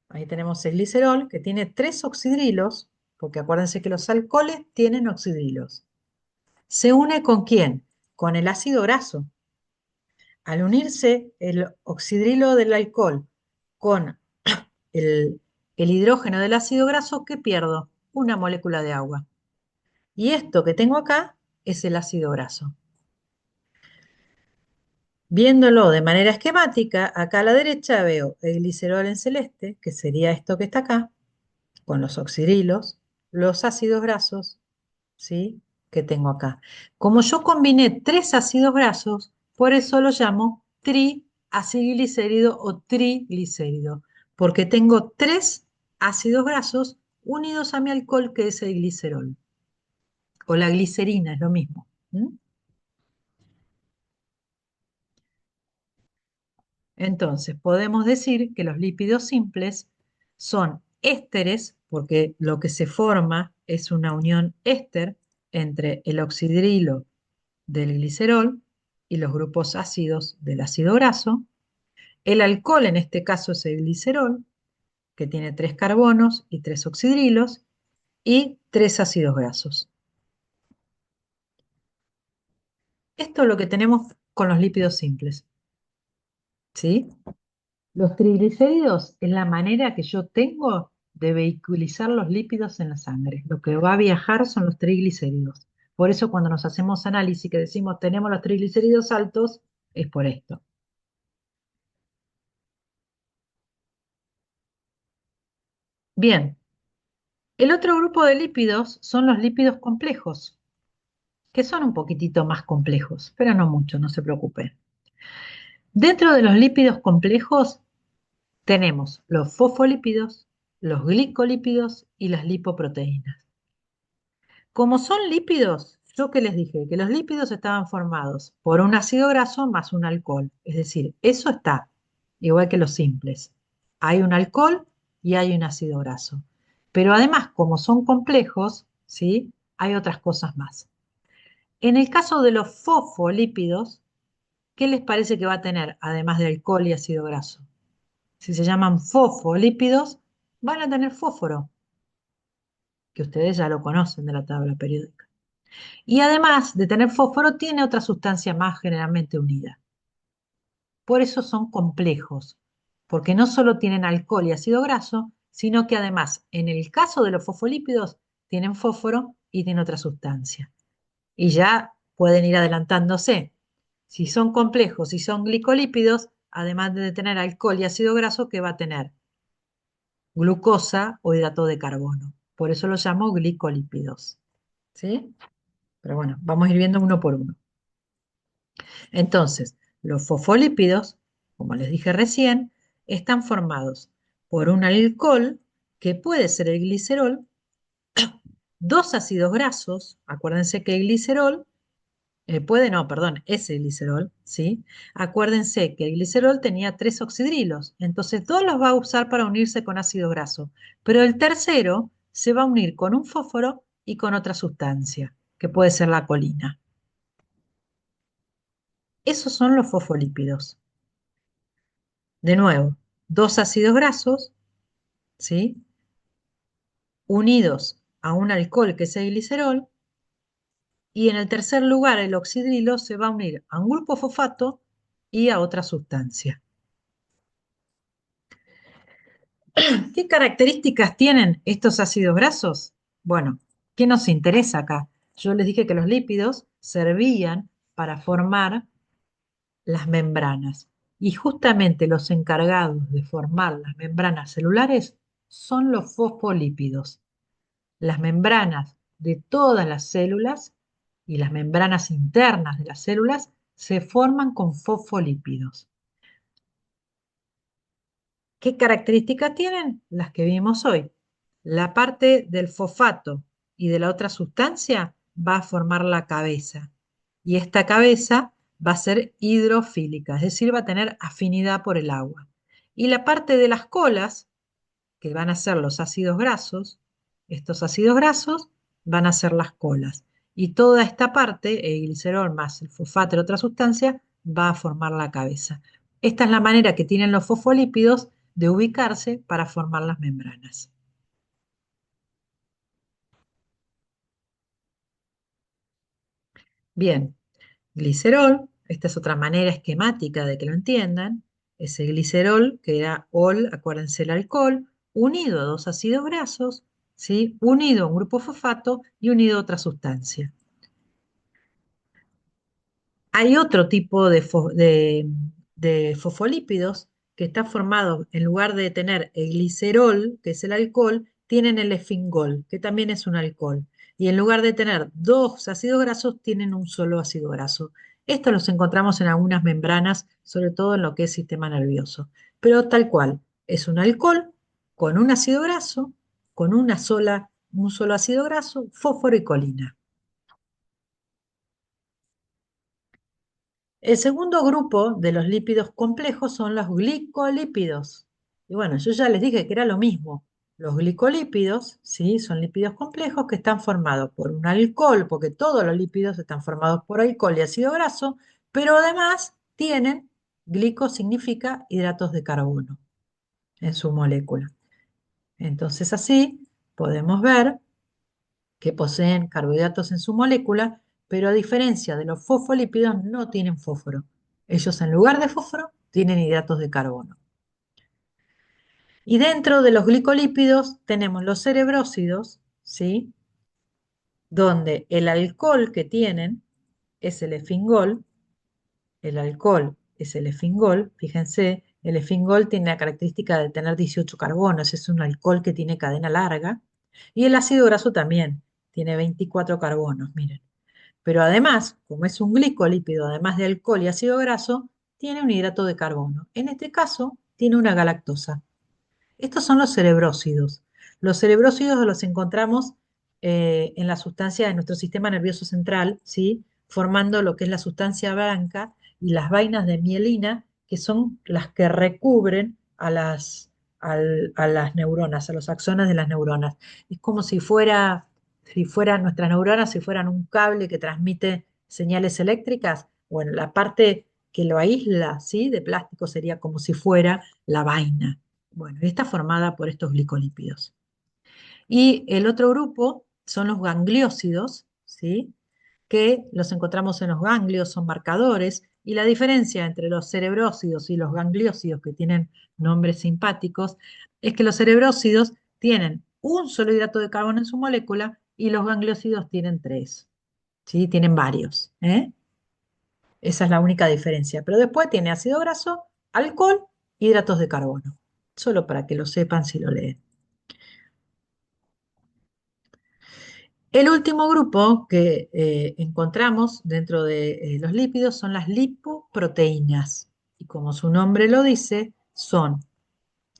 ahí tenemos el glicerol, que tiene 3 oxidrilos, porque acuérdense que los alcoholes tienen oxidrilos. ¿Se une con quién? Con el ácido graso. Al unirse el oxidrilo del alcohol con el, el hidrógeno del ácido graso, ¿qué pierdo? Una molécula de agua. Y esto que tengo acá es el ácido graso. Viéndolo de manera esquemática, acá a la derecha veo el glicerol en celeste, que sería esto que está acá, con los oxidrilos, los ácidos grasos, ¿sí? Que tengo acá. Como yo combiné 3 ácidos grasos, por eso lo llamo triacilglicérido o triglicérido, porque tengo 3 ácidos grasos unidos a mi alcohol, que es el glicerol. O la glicerina, es lo mismo. Entonces, podemos decir que los lípidos simples son ésteres, porque lo que se forma es una unión éster entre el oxidrilo del glicerol y los grupos ácidos del ácido graso. El alcohol en este caso es el glicerol, que tiene 3 carbonos y 3 oxidrilos y 3 ácidos grasos. Esto es lo que tenemos con los lípidos simples. ¿Sí? Los triglicéridos es la manera que yo tengo de vehiculizar los lípidos en la sangre. Lo que va a viajar son los triglicéridos. Por eso cuando nos hacemos análisis que decimos tenemos los triglicéridos altos, es por esto. Bien, el otro grupo de lípidos son los lípidos complejos, que son un poquitito más complejos, pero no mucho, no se preocupen. Dentro de los lípidos complejos tenemos los fosfolípidos, los glicolípidos y las lipoproteínas. Como son lípidos, yo que les dije que los lípidos estaban formados por un ácido graso más un alcohol, es decir, eso está, igual que los simples. Hay un alcohol y hay un ácido graso. Pero además, como son complejos, ¿sí? Hay otras cosas más. En el caso de los fosfolípidos, ¿qué les parece que va a tener, además de alcohol y ácido graso? Si se llaman fosfolípidos, van a tener fósforo, que ustedes ya lo conocen de la tabla periódica. Y además de tener fósforo, tiene otra sustancia más generalmente unida. Por eso son complejos, porque no solo tienen alcohol y ácido graso, sino que además, en el caso de los fosfolípidos, tienen fósforo y tienen otra sustancia. Y ya pueden ir adelantándose. Si son complejos, si son glicolípidos, además de tener alcohol y ácido graso, ¿qué va a tener? Glucosa o hidrato de carbono. Por eso los llamo glicolípidos. ¿Sí? Pero bueno, vamos a ir viendo uno por uno. Entonces, los fosfolípidos, como les dije recién, están formados por un alcohol, que puede ser el glicerol, dos ácidos grasos, acuérdense que el glicerol, no, perdón, es el glicerol, ¿sí? Acuérdense que el glicerol tenía 3 oxidrilos, entonces dos los va a usar para unirse con ácido graso, pero el tercero se va a unir con un fósforo y con otra sustancia, que puede ser la colina. Esos son los fosfolípidos. De nuevo, dos ácidos grasos, ¿sí? Unidos a un alcohol que es el glicerol, y en el tercer lugar el oxidrilo se va a unir a un grupo fosfato y a otra sustancia. ¿Qué características tienen estos ácidos grasos? Bueno, ¿qué nos interesa acá? Yo les dije que los lípidos servían para formar las membranas, y justamente los encargados de formar las membranas celulares son los fosfolípidos. Las membranas de todas las células y las membranas internas de las células se forman con fosfolípidos. ¿Qué características tienen? Las que vimos hoy. La parte del fosfato y de la otra sustancia va a formar la cabeza, y esta cabeza va a ser hidrofílica, es decir, va a tener afinidad por el agua. Y la parte de las colas, que van a ser los ácidos grasos, estos ácidos grasos van a ser las colas. Y toda esta parte, el glicerol más el fosfato y otra sustancia, va a formar la cabeza. Esta es la manera que tienen los fosfolípidos de ubicarse para formar las membranas. Bien, glicerol, esta es otra manera esquemática de que lo entiendan, es el glicerol, que era ol, acuérdense el alcohol, unido a dos ácidos grasos, ¿sí? Unido a un grupo fosfato y unido a otra sustancia. Hay otro tipo de fosfolípidos que está formado, en lugar de tener el glicerol, que es el alcohol, tienen el esfingol, que también es un alcohol. Y en lugar de tener dos ácidos grasos, tienen un solo ácido graso. Estos los encontramos en algunas membranas, sobre todo en lo que es sistema nervioso. Pero tal cual, es un alcohol con un ácido graso, con un solo ácido graso, fósforo y colina. El segundo grupo de los lípidos complejos son los glicolípidos. Y bueno, yo ya les dije que era lo mismo. Los glicolípidos, ¿sí? Son lípidos complejos que están formados por un alcohol, porque todos los lípidos están formados por alcohol y ácido graso, pero además tienen, glico significa hidratos de carbono en su molécula. Entonces así podemos ver que poseen carbohidratos en su molécula, pero a diferencia de los fosfolípidos no tienen fósforo. Ellos en lugar de fósforo tienen hidratos de carbono. Y dentro de los glicolípidos tenemos los cerebrósidos, ¿sí? Donde el alcohol que tienen es el efingol. El alcohol es el efingol. Fíjense, el efingol tiene la característica de tener 18 carbonos. Es un alcohol que tiene cadena larga. Y el ácido graso también tiene 24 carbonos, miren. Pero además, como es un glicolípido, además de alcohol y ácido graso, tiene un hidrato de carbono. En este caso, tiene una galactosa. Estos son los cerebrósidos. Los cerebrósidos los encontramos en la sustancia de nuestro sistema nervioso central, ¿sí? Formando lo que es la sustancia blanca y las vainas de mielina, que son las que recubren a las neuronas, a los axones de las neuronas. Es como si fueran nuestras neuronas, si fueran un cable que transmite señales eléctricas. Bueno, la parte que lo aísla, ¿sí? De plástico sería como si fuera la vaina. Bueno, y está formada por estos glicolípidos. Y el otro grupo son los gangliósidos, ¿sí? Que los encontramos en los ganglios, son marcadores, y la diferencia entre los cerebrósidos y los gangliósidos, que tienen nombres simpáticos, es que los cerebrósidos tienen un solo hidrato de carbono en su molécula y los gangliósidos tienen tres, ¿sí? Tienen varios, ¿eh? Esa es la única diferencia. Pero después tiene ácido graso, alcohol, hidratos de carbono. Solo para que lo sepan si lo leen. El último grupo que encontramos dentro de los lípidos son las lipoproteínas. Y como su nombre lo dice, son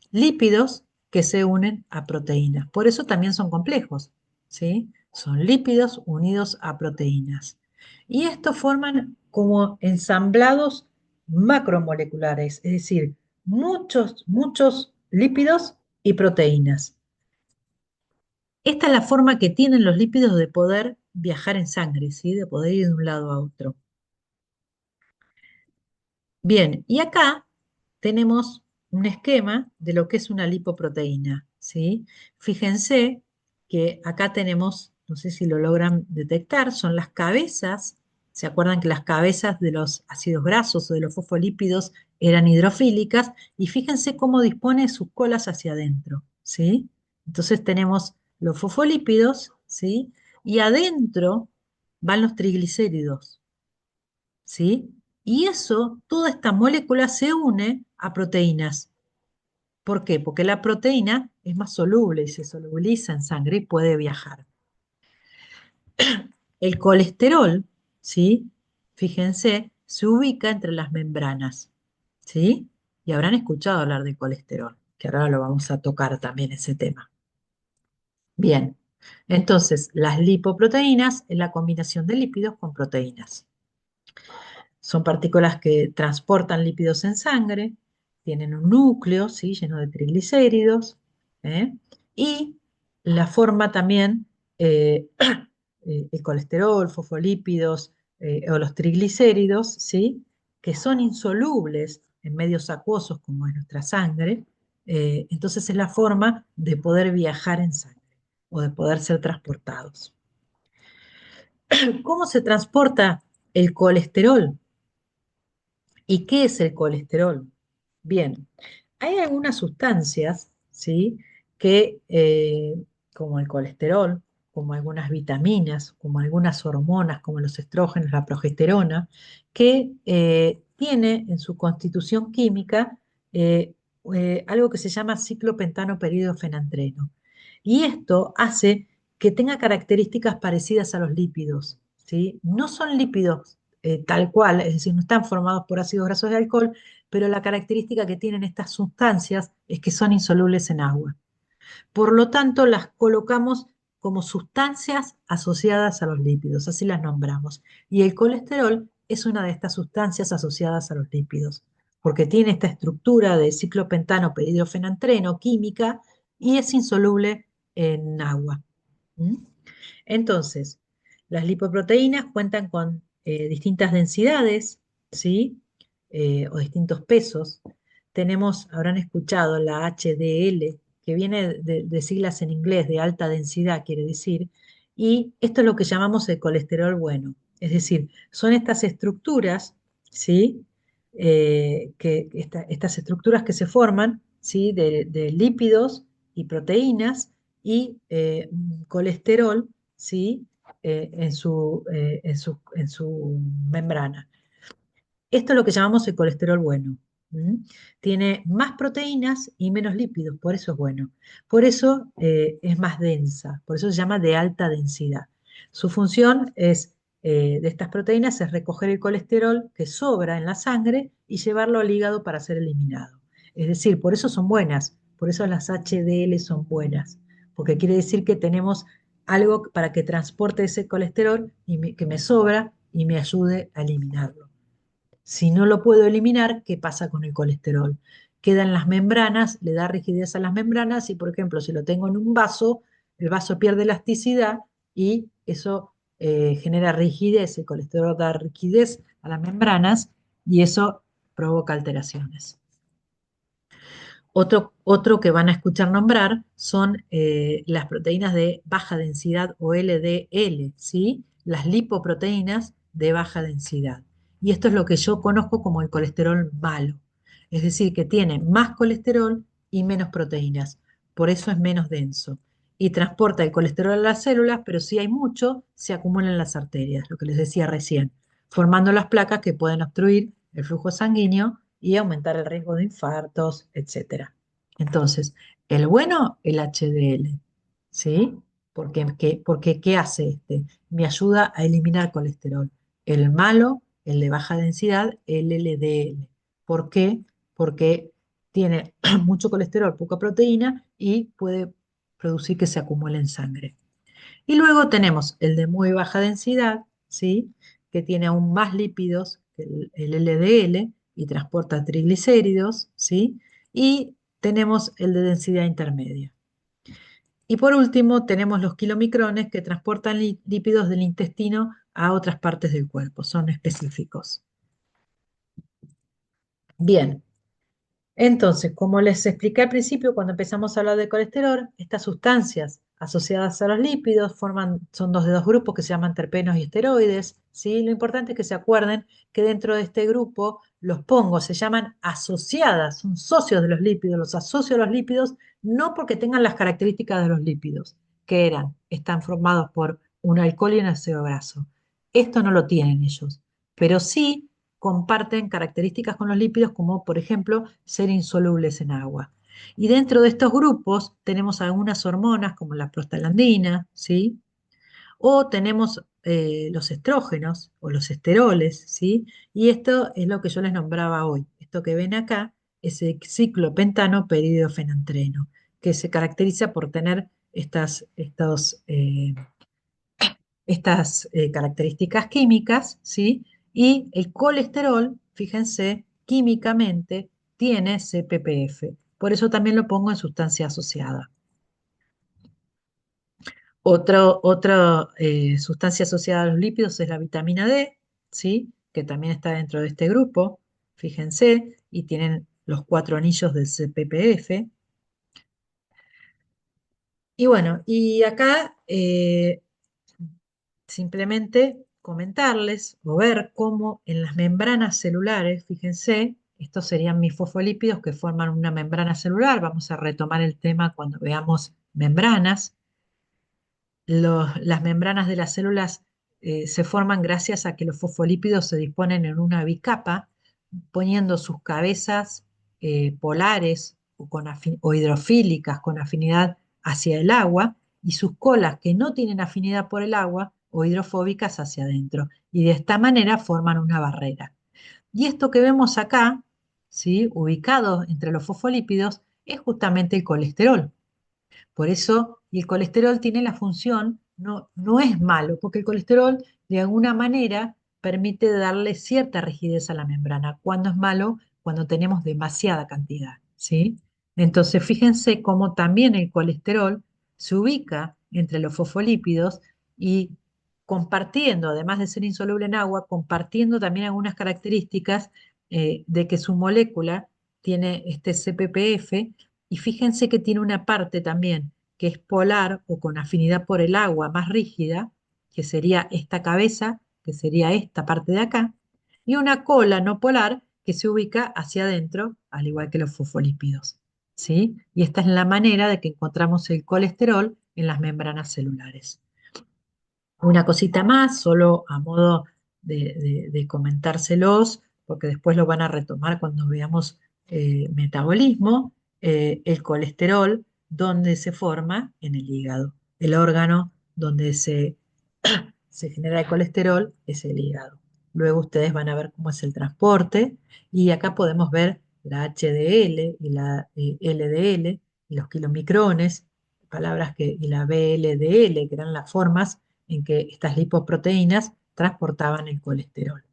lípidos que se unen a proteínas. Por eso también son complejos, ¿sí? Son lípidos unidos a proteínas. Y estos forman como ensamblados macromoleculares, es decir, muchos lípidos y proteínas. Esta es la forma que tienen los lípidos de poder viajar en sangre, ¿sí? De poder ir de un lado a otro. Bien, y acá tenemos un esquema de lo que es una lipoproteína, ¿sí? Fíjense que acá tenemos, no sé si lo logran detectar, son las cabezas. ¿Se acuerdan que las cabezas de los ácidos grasos o de los fosfolípidos eran hidrofílicas? Y fíjense cómo dispone sus colas hacia adentro, ¿sí? Entonces tenemos los fosfolípidos, ¿sí? Y adentro van los triglicéridos, ¿sí? Y eso, toda esta molécula se une a proteínas. ¿Por qué? Porque la proteína es más soluble y se solubiliza en sangre y puede viajar. El colesterol, ¿sí? Fíjense, se ubica entre las membranas, ¿sí? Y habrán escuchado hablar del colesterol, que ahora lo vamos a tocar también ese tema. Bien, entonces las lipoproteínas es la combinación de lípidos con proteínas. Son partículas que transportan lípidos en sangre, tienen un núcleo, ¿sí? Lleno de triglicéridos, ¿eh? Y la forma también el colesterol, fosfolípidos o los triglicéridos, ¿sí? Que son insolubles en medios acuosos como es nuestra sangre, entonces es la forma de poder viajar en sangre o de poder ser transportados. ¿Cómo se transporta el colesterol? ¿Y qué es el colesterol? Bien, hay algunas sustancias, ¿sí? Que, como el colesterol, como algunas vitaminas, como algunas hormonas, como los estrógenos, la progesterona, que tiene en su constitución química algo que se llama ciclopentano peridofenantreno. Y esto hace que tenga características parecidas a los lípidos, ¿sí? No son lípidos tal cual, es decir, no están formados por ácidos grasos de alcohol, pero la característica que tienen estas sustancias es que son insolubles en agua. Por lo tanto, las colocamos como sustancias asociadas a los lípidos, así las nombramos. Y el colesterol es una de estas sustancias asociadas a los lípidos, porque tiene esta estructura de ciclopentano peridofenantreno química y es insoluble en agua. ¿Mm? Entonces, las lipoproteínas cuentan con distintas densidades, ¿sí? O distintos pesos. Tenemos, habrán escuchado la HDL, que viene de siglas en inglés, de alta densidad, quiere decir, y esto es lo que llamamos el colesterol bueno. Es decir, son estas estructuras, ¿sí? Estas estructuras que se forman, ¿sí? De lípidos y proteínas y colesterol, ¿sí? En su membrana. Esto es lo que llamamos el colesterol bueno. ¿Mm? Tiene más proteínas y menos lípidos, por eso es bueno. Por eso es más densa, por eso se llama de alta densidad. Su función es, de estas proteínas es recoger el colesterol que sobra en la sangre y llevarlo al hígado para ser eliminado. Es decir, por eso son buenas, por eso las HDL son buenas, porque quiere decir que tenemos algo para que transporte ese colesterol y que me sobra y me ayude a eliminarlo. Si no lo puedo eliminar, ¿qué pasa con el colesterol? Queda en las membranas, le da rigidez a las membranas y, por ejemplo, si lo tengo en un vaso, el vaso pierde elasticidad y eso genera rigidez. El colesterol da rigidez a las membranas y eso provoca alteraciones. Otro que van a escuchar nombrar son las proteínas de baja densidad o LDL, ¿sí? Las lipoproteínas de baja densidad. Y esto es lo que yo conozco como el colesterol malo. Es decir, que tiene más colesterol y menos proteínas. Por eso es menos denso. Y transporta el colesterol a las células, pero si hay mucho, se acumula en las arterias, lo que les decía recién, formando las placas que pueden obstruir el flujo sanguíneo y aumentar el riesgo de infartos, etcétera. Entonces, el bueno, el HDL, ¿sí? Porque ¿qué hace este? Me ayuda a eliminar colesterol. El malo, el de baja densidad, el LDL. ¿Por qué? Porque tiene mucho colesterol, poca proteína y puede producir que se acumule en sangre. Y luego tenemos el de muy baja densidad, ¿sí? Que tiene aún más lípidos que el LDL y transporta triglicéridos, ¿sí? Y tenemos el de densidad intermedia. Y por último, tenemos los kilomicrones que transportan lípidos del intestino a otras partes del cuerpo, son específicos. Bien, entonces, como les expliqué al principio, cuando empezamos a hablar de colesterol, estas sustancias asociadas a los lípidos son dos de dos grupos que se llaman terpenos y esteroides, ¿sí? Lo importante es que se acuerden que dentro de este grupo los pongos se llaman asociadas, son socios de los lípidos, los asocio a los lípidos no porque tengan las características de los lípidos, que están formados por un alcohol y un ácido graso. Esto no lo tienen ellos, pero sí comparten características con los lípidos, como por ejemplo ser insolubles en agua. Y dentro de estos grupos tenemos algunas hormonas como la prostaglandina, ¿sí? O tenemos los estrógenos o los esteroles, ¿sí? Y esto es lo que yo les nombraba hoy. Esto que ven acá es el ciclopentano peridofenantreno, que se caracteriza por tener estas características químicas, ¿sí? Y el colesterol, fíjense, químicamente tiene CPPF. Por eso también lo pongo en sustancia asociada. Otra sustancia asociada a los lípidos es la vitamina D, ¿sí? Que también está dentro de este grupo, fíjense, y tienen los 4 anillos del CPPF. Y bueno, y acá simplemente comentarles o ver cómo en las membranas celulares, fíjense, estos serían mis fosfolípidos que forman una membrana celular. Vamos a retomar el tema cuando veamos membranas. Las membranas de las células se forman gracias a que los fosfolípidos se disponen en una bicapa, poniendo sus cabezas polares o hidrofílicas con afinidad hacia el agua y sus colas que no tienen afinidad por el agua o hidrofóbicas hacia adentro. Y de esta manera forman una barrera. Y esto que vemos acá, ¿sí? Ubicado entre los fosfolípidos, es justamente el colesterol. Por eso, y el colesterol tiene la función, no es malo, porque el colesterol de alguna manera permite darle cierta rigidez a la membrana. Cuando es malo, cuando tenemos demasiada cantidad, ¿sí? Entonces, fíjense cómo también el colesterol se ubica entre los fosfolípidos y compartiendo, además de ser insoluble en agua, compartiendo también algunas características de que su molécula tiene este CPPF y fíjense que tiene una parte también que es polar o con afinidad por el agua más rígida, que sería esta cabeza, que sería esta parte de acá, y una cola no polar que se ubica hacia adentro, al igual que los fosfolípidos. ¿Sí? Y esta es la manera de que encontramos el colesterol en las membranas celulares. Una cosita más, solo a modo de comentárselos, porque después lo van a retomar cuando veamos metabolismo, el colesterol, donde se forma en el hígado. El órgano donde se genera el colesterol es el hígado. Luego ustedes van a ver cómo es el transporte y acá podemos ver la HDL y la LDL y los kilomicrones, y la VLDL, que eran las formas en que estas lipoproteínas transportaban el colesterol.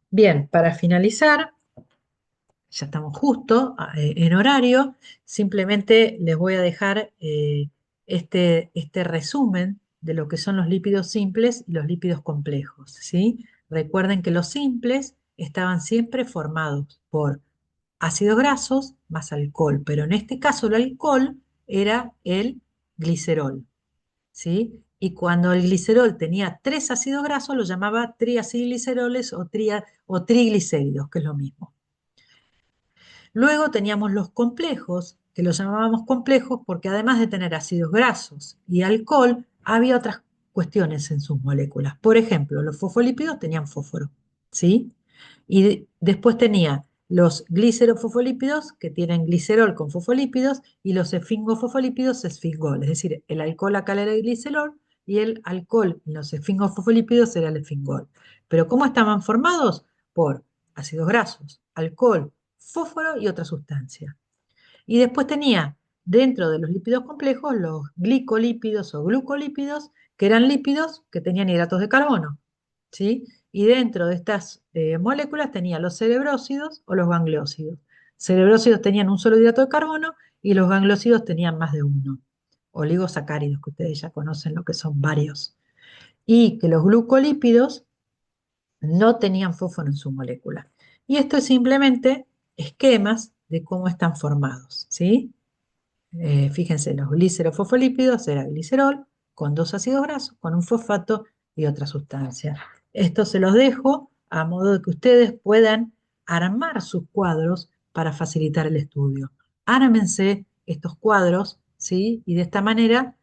Bien, para finalizar, ya estamos justo en horario, simplemente les voy a dejar este resumen de lo que son los lípidos simples y los lípidos complejos, ¿sí? Recuerden que los simples estaban siempre formados por ácidos grasos más alcohol, pero en este caso el alcohol era el glicerol, ¿sí? Y cuando el glicerol tenía 3 ácidos grasos, lo llamaba triacilgliceroles o triglicéridos, que es lo mismo. Luego teníamos los complejos, que los llamábamos complejos porque además de tener ácidos grasos y alcohol, había otras cuestiones en sus moléculas. Por ejemplo, los fosfolípidos tenían fósforo, ¿sí? Y después tenía los glicerofosfolípidos, que tienen glicerol con fosfolípidos, y los esfingofosfolípidos, esfingol. Es decir, el alcohol acá era el glicerol y el alcohol en los esfingofosfolípidos era el esfingol. Pero ¿cómo estaban formados? Por ácidos grasos, alcohol, fósforo y otra sustancia. Y después tenía dentro de los lípidos complejos los glicolípidos o glucolípidos, que eran lípidos que tenían hidratos de carbono, ¿sí? Y dentro de estas moléculas tenía los cerebrósidos o los gangliósidos. Cerebrósidos tenían un solo hidrato de carbono y los gangliósidos tenían más de uno. Oligosacáridos, que ustedes ya conocen lo que son varios. Y que los glucolípidos no tenían fósforo en su molécula. Y esto es simplemente esquemas de cómo están formados, ¿sí? Fíjense, los glicerofosfolípidos era glicerol con 2 ácidos grasos, con un fosfato y otra sustancia. Esto se los dejo a modo de que ustedes puedan armar sus cuadros para facilitar el estudio. Ármense estos cuadros, ¿sí? Y de esta manera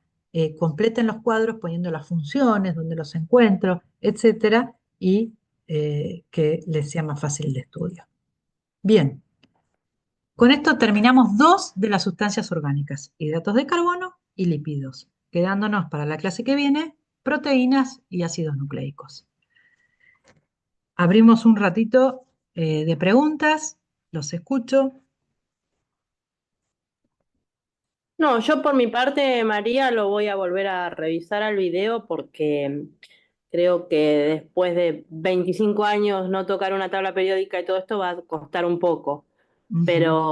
completen los cuadros poniendo las funciones, donde los encuentro, etcétera, y que les sea más fácil el estudio. Bien. Con esto terminamos 2 de las sustancias orgánicas, hidratos de carbono y lípidos, quedándonos para la clase que viene proteínas y ácidos nucleicos. Abrimos un ratito de preguntas, los escucho. No, yo por mi parte, María, lo voy a volver a revisar al video porque creo que después de 25 años no tocar una tabla periódica y todo esto va a costar un poco. Pero